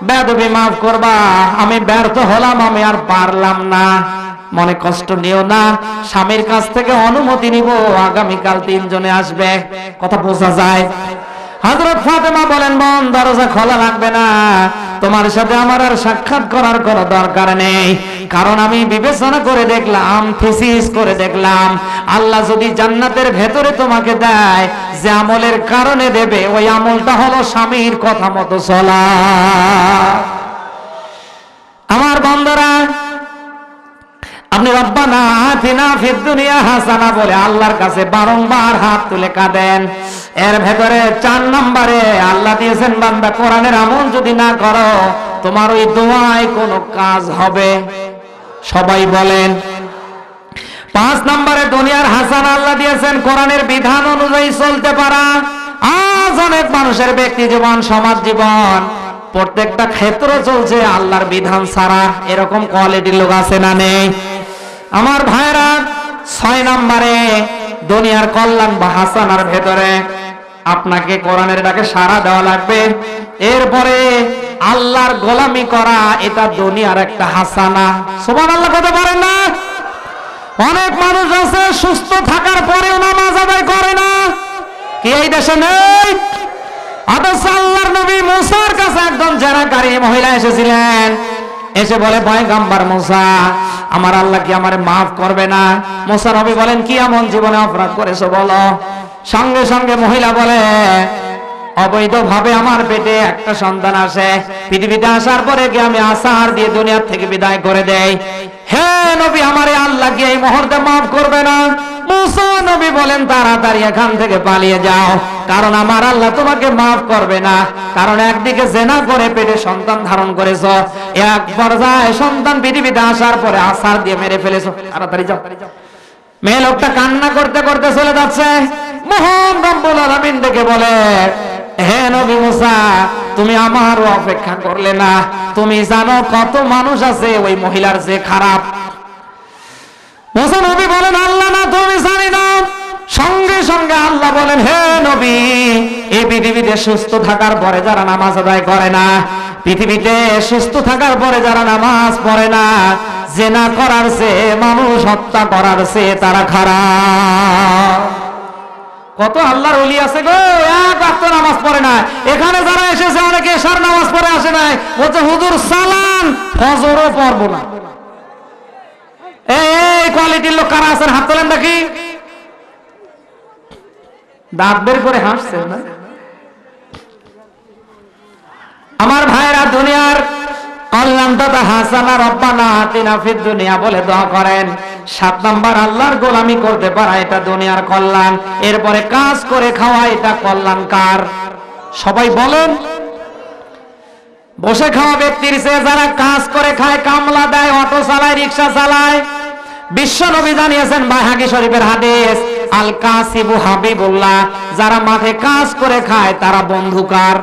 বেয়াদবি মাফ করবা, আমি ব্যর্থ হলাম, আমি আর পারলাম না, মনে কষ্ট নিও না, স্বামীর কাছ থেকে অনুমতি নিব, আগামীকাল 3 জনে আসবে। কথা বোঝা যায়? হযরত ফাতেমা বলেন, বোন, দরজা খোলা লাগবে না, তোমার সাথে আমার আর সাক্ষাৎ করার কোনো দরকার নেই, কারণ আমি বিবেচনা করে দেখলাম, থিসিস করে দেখলাম, আল্লাহ যদি জান্নাতের ভেতরে তোমাকে দেয়, যে আমলের কারণে দেবে, ওই আমলটা হলো স্বামীর কথা মতো চলা। আমার বন্ধুরা, আপনি রব্বানা আতিনা ফিদ দুনিয়া হাসানা বলে আল্লাহর কাছে বারংবার হাত তুলে কাঁদেন। এর ভেতরে 4 নম্বরে আল্লাহ দিয়েছেন, বান্দা কোরআনের আমল যদি না করো, তোমার ওই দোয়ায় কোনো কাজ হবে। সবাই বলেন। 5 নম্বরে দুনিয়ার হাসানা আল্লাহ দিয়েছেন, কোরআনের বিধান অনুযায়ী চলতে পারা। আজ অনেক মানুষের ব্যক্তি জীবন, সমাজ জীবন, প্রত্যেকটা ক্ষেত্র চলছে আল্লাহর বিধান ছাড়া। এরকম কোয়ালিটির লোক আছে না নেই? আমার ভাইরা, 6 নম্বরে দুনিয়ার কল্যাণ বা হাসানার ভেতরে আপনাকে কোরআনের ডাকে সাড়া দেওয়া লাগবে। এরপরে আল্লাহর গোলামি করা, এটা দুনিয়ার একটা হাসানা। সুবহানাল্লাহ কথা বলেন না? অনেক মানুষ আছে সুস্থ থাকার পরেও নামাজ আদায় করে না। কি এই দেশে নেই? অথচ আল্লাহর নবী মুসার কাছে একজন জেনাকারী মহিলা এসেছিলেন, এসে বলে, পয়গম্বর মুসা, আমার আল্লাহ কি আমারে মাফ করবে না? মুসা নবী বলেন, কি এমন জীবনে অপরাধ করেছো বলো? সঙ্গে সঙ্গে মহিলা বলে, অবৈধভাবে আমার পেটে একটা সন্তান আসে, পৃথিবীতে আসার পরে কি আমি আসার দিয়ে দুনিয়া থেকে বিদায় করে দেই। হে নবী, আমারে আল্লাহ কি এই মুহূর্তে মাফ করবে না? মুসা নবী বলেন, তাড়াতাড়ি এখান থেকে পালিয়ে যাও, কারণ আমার আল্লাহ তোমাকে মাফ করবে না। কারণ একদিকে জেনা করে পেটে সন্তান ধারণ করেছো, এক পর্যায়ে সন্তান পৃথিবীতে আসার পরে আসার দিয়ে মেরে ফেলেছো, তাড়াতাড়ি যাও। মেয়ে লোকটা কান্না করতে করতে চলে যাচ্ছে। মহান রব্বুল আলামিন ডেকে বলে, হে নবী মুসা, তুমি আমারও অপেক্ষা করলে না? তুমি জানো কত মানুষ আছে ওই মহিলার যে খারাপ? মুসা নবী বলেন, আল্লাহ না, তুমি জানি না। সঙ্গে সঙ্গে আল্লাহ বলেন, হে নবী, এই পৃথিবীতে সুস্থ থাকার পরে যারা নামাজ আদায় করে না, পৃথিবীতে সুস্থ থাকার পরে যারা নামাজ পড়ে না, জেনা করার চেয়ে, মানুষ হত্যা করার চেয়ে তারা খারাপ। কত আল্লাহর ওলি আছে গো, এক ওয়াক্ত নামাজ পড়ে না। এখানে যারা এসেছে অনেকে এশার নামাজ পড়ে আসে নাই, বলছে হুজুর সালাম, ফজরও পড়বো না। এই কোয়ালিটির লোক কারা আছেন? হাত তোলেন দেখি। দাঁত বের করে হাসছেন না? আমার ভাইরা দুনিয়ার কল্যাণদাতা হাসানা রব্বানা আতিনা ফিদ দুনিয়া বলে দোয়া করেন। 7 নাম্বার আল্লাহর গোলামি করতে পারা, এটা দুনিয়ার কল্যাণ। এরপরে কাজ করে খাওয়া, এটা কল্যাণ কার? সবাই বলেন। বসে খাওয়া ব্যক্তির চেয়ে যারা কাজ করে খায়, কামলা দেয়, অটো চালায়, রিক্সা চালায়, বিশ্ব নবী জানিয়েছেন বাইহাকী শরীফের হাদিস, আল কাসিবু হাবিবুল্লাহ, যারা মাঠে কাজ করে খায় তারা বন্ধু কার?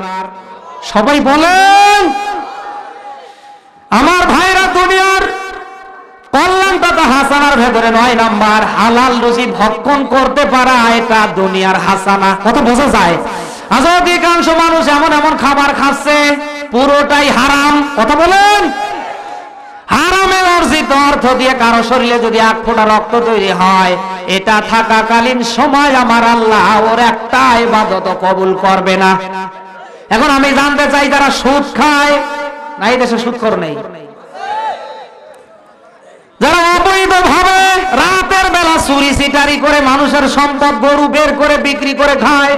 সবাই বলেন। আমার ভাইরা দুনিয়ার কল্যাণদাতা হাসানার ভেতরে 9 নাম্বার হালাল রুজি ভক্ষণ করতে পারা, এটা দুনিয়ার হাসানা। কত বোঝা যায়? আজ অধিকাংশ মানুষ এমন এমন খাবার খাচ্ছে পুরোটাই হারাম। কথা বলেন। হারামের অর্জিত অর্থ দিয়ে কারো শরীরে যদি 1 ফোঁটা রক্ত তৈরি হয়, এটা থাকাকালীন সময় আমার আল্লাহ ওর একটা ইবাদত কবুল করবে না। এখন আমি জানতে চাই, যারা সুদ খায়, না এই দেশে সুদখোর নেই, যারা অবৈধভাবে রাতের বেলা চুরি চিটারি করে মানুষের সম্পদ গরু বের করে বিক্রি করে খায়,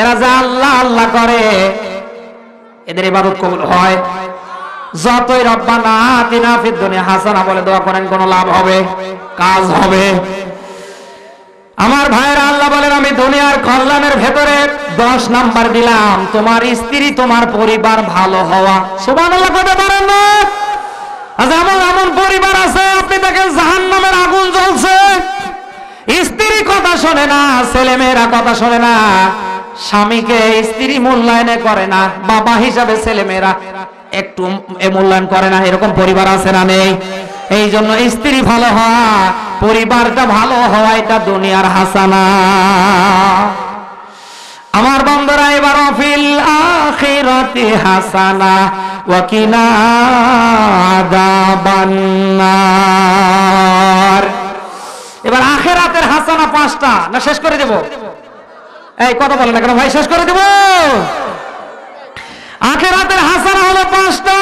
এরা যে আল্লাহ আল্লাহ করে, এদের ইবাদত কবুল হয়? যতই রব্বানা আতিনা ফিদ দুনিয়া হাসানা বলে দোয়া করেন, কোনো লাভ হবে? কাজ হবে? আমার ভাইরা আল্লাহ বলেন, আমি দুনিয়ার কল্যাণের ভেতরে 10 নাম্বার দিলাম, তোমার স্ত্রী তোমার পরিবার ভালো হওয়া। সুবহানাল্লাহ করতে পারেন না? আজ এমন এমন পরিবার আছে, আপনি দেখেন জাহান্নামের আগুন জ্বলছে, স্ত্রী কথা শোনে না, ছেলে মেয়েরা কথা শোনে না, স্বামীকে স্ত্রী মূল্যায়ন করে না, বাবা হিসাবে ছেলে মেয়েরা একটু মূল্যায়ন করে না। এরকম পরিবার আছে না নেই? এই জন্য স্ত্রী ভালো হওয়া, পরিবারটা ভালো হওয়া, এটা দুনিয়ার হাসানা। আমার বন্ধুরা, এবার ফিল আখিরাতি হাসানা ওয়া কিনা আযাবান নার। এবার আখিরাতের হাসানা 5টা, না শেষ করে দেব? এই কথা বলেন না কেন ভাই, শেষ করে দেব? আখিরাতের হাসানা হলো 5টা।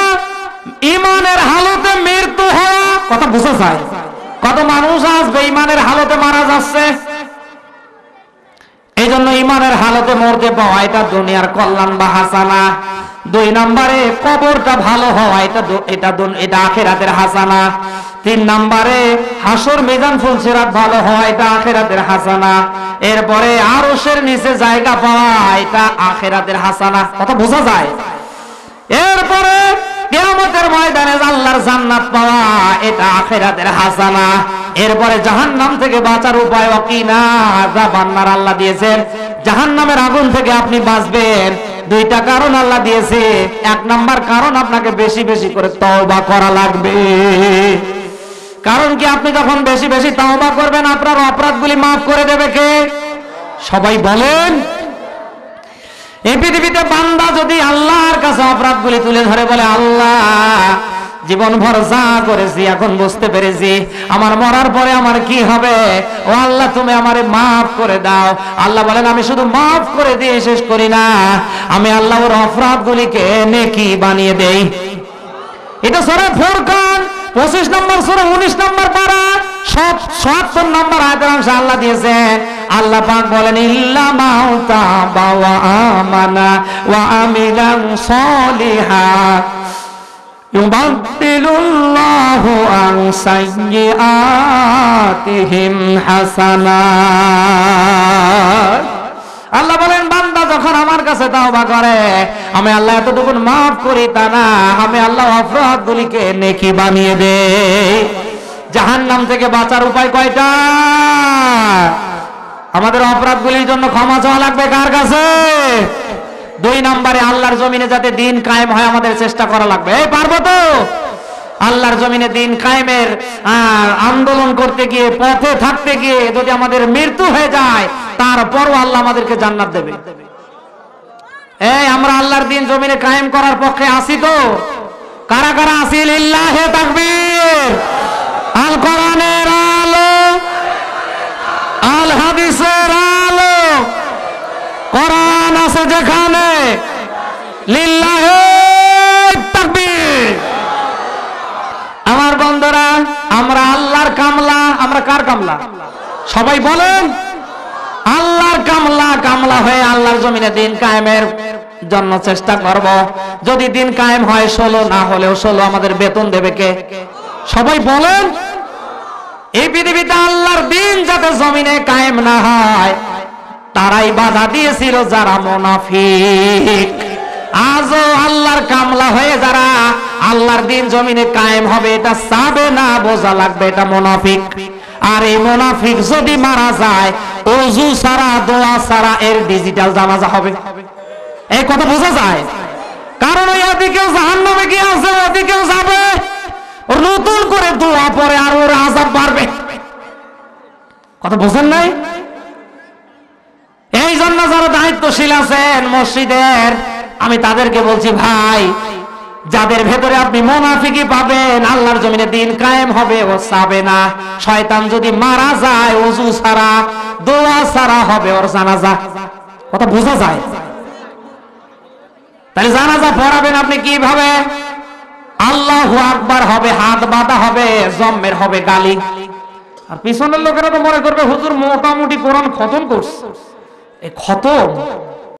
ঈমানের হালতে মৃত্যু হওয়া, কথা বোঝা যায়? কত মানুষ আজ বেঈমানের হালতে মারা যাচ্ছে। এই জন্য ঈমানের হালতে মরতে পাওয়া, এটা দুনিয়ার কল্যাণ বা হাসানা। 2 নম্বরে কবরটা ভালো হওয়া, এটা আখিরাতের হাসানা। 3 নম্বরে হাসর মিজান ফুলসিরাত ভালো হওয়া, এটা আখিরাতের হাসানা। এরপরে আরশের নিচে জায়গা পাওয়া, এটা আখিরাতের হাসানা। কথা বোঝা যায়? এরপরে কিয়ামতের ময়দানে আল্লাহর জান্নাত পাওয়া, এটা আখিরাতের হাসানা। এরপরে জাহান্নাম থেকে বাঁচার উপায়, ওয়াকিনা আযাবান নার, আল্লাহ দিয়েছেন জাহান্নামের আগুন থেকে আপনি বাঁচবেন। 2টা কারণ আল্লাহ দিয়েছে। 1 নাম্বার কারণ, আপনাকে বেশি বেশি করে তওবা করা লাগবে। কারণ কি? আপনি যখন বেশি বেশি তওবা করবেন, আপনার অপরাধগুলি মাফ করে দেবে কে? সবাই বলেন। এই পৃথিবীতে বান্দা যদি আল্লাহর কাছে অপরাধগুলি তুলে ধরে, বলে আল্লাহ জীবন ভর যা করেছি এখন বুঝতে পেরেছি, আমার মরার পরে আমার কি হবে, ও আল্লাহ তুমি আমারে মাফ করে দাও। আল্লাহ বলেন, আমি শুধু মাফ করে দিয়ে শেষ করি না, আমি আল্লাহ ওর অপরাধগুলিকে নেকি বানিয়ে দেই। এটা সূরা ফুরকান 25 নম্বর সূরা 19 নম্বর পারা 77 নম্বর আয়াতের অংশ আল্লাহ দিয়েছেন। আল্লাহ পাক বলেন, ইল্লা মাউতা ওয়া আমানা ওয়া আমিলান সলিহাত ইউবাদদিলুল্লাহু আন সাইয়্যাতিহিম হাসানাত। আল্লাহ বলেন, বান্দা যখন আমার কাছে তওবা করে, আমি আল্লাহ এতটুকু মাফ করি তা না, আমি আল্লাহ অপরাধগুলিকে নেকি বানিয়ে দেই। জাহান্নাম থেকে বাঁচার উপায় কয়টা? আমাদের অপরাধগুলির জন্য ক্ষমা চাওয়া লাগবে কার কাছে? 2 নম্বরে আল্লাহর জমিনে যাতে দিন কায়েম হয়, আমাদের চেষ্টা করা লাগবে। এই পারবো তো? আল্লাহর জমিনে দিন কায়েমের আন্দোলন করতে গিয়ে, পথে থাকতে গিয়ে যদি আমাদের মৃত্যু হয়ে যায়, তারপরও আল্লাহ আমাদেরকে জান্নাত দেবে। এই আমরা আল্লাহর দিন জমিনে কায়েম করার পক্ষে আছি তো? কারা কারা আছি? লিল্লাহে তাকবীর। আল কোরআনের আলো, আল হাদিসের আলো, কোরআন আছে যেখানে, লিল্লাহে তাকবীর। আমার বন্ধুরা, আমরা আল্লাহর কামলা। আমরা কার কামলা? সবাই বলেন। আল্লাহর কামলা হয়ে আল্লাহর জমিনে দিন কায়েমের জন্য চেষ্টা করব। যদি দিন কায়েম হয় 16, না হলেও 16 আমাদের বেতন দেবে কে? সবাই বলেন। এই পৃথিবীতে আল্লাহর দিন যাতে জমিনে কায়েম না হয়, তারাই বাধা দিয়েছিল যারা মুনাফিক। আজও আল্লাহর কামলা হয়ে যারা আল্লাহর দিন জমিনে কায়েম হবে এটা চাবে না, বোঝা লাগবে এটা মুনাফিক। আর এই মুনাফিক যদি মারা যায়, ওযু ছাড়া দোয়া ছাড়া এর ডিজিটাল জানাজা হবে। এই কথা বোঝা যায়? কারণ ওই ওদিকেও জাহান্নামে গিয়ে আছে, ওদিকেও যাবে, নতুন করে দোয়া পরে আর ওর আযাব বাড়বে। কথা বোঝেন নাই? এই জন্য যারা দায়িত্বশীল আছেন মসজিদের, আমি তাদেরকে বলছি, ভাই যাদের ভেতরে আপনি মুনাফিকি পাবেন, আল্লাহর জমিনে দিন কায়েম হবে ও চাবে না। শয়তান যদি মারা যায়, ওযু ছাড়া দোয়া ছাড়া হবে ওর জানাজা। কথা বোঝা যায়? তাহলে জানাজা পড়াবেন আপনি কিভাবে? আল্লাহু আকবার হবে, হাত বাঁধা হবে, জম্মের হবে গালি। আর পিছনের লোকেরা তো মনে করবে হুজুর মোটামুটি কোরআন খতম করছে। এই খতম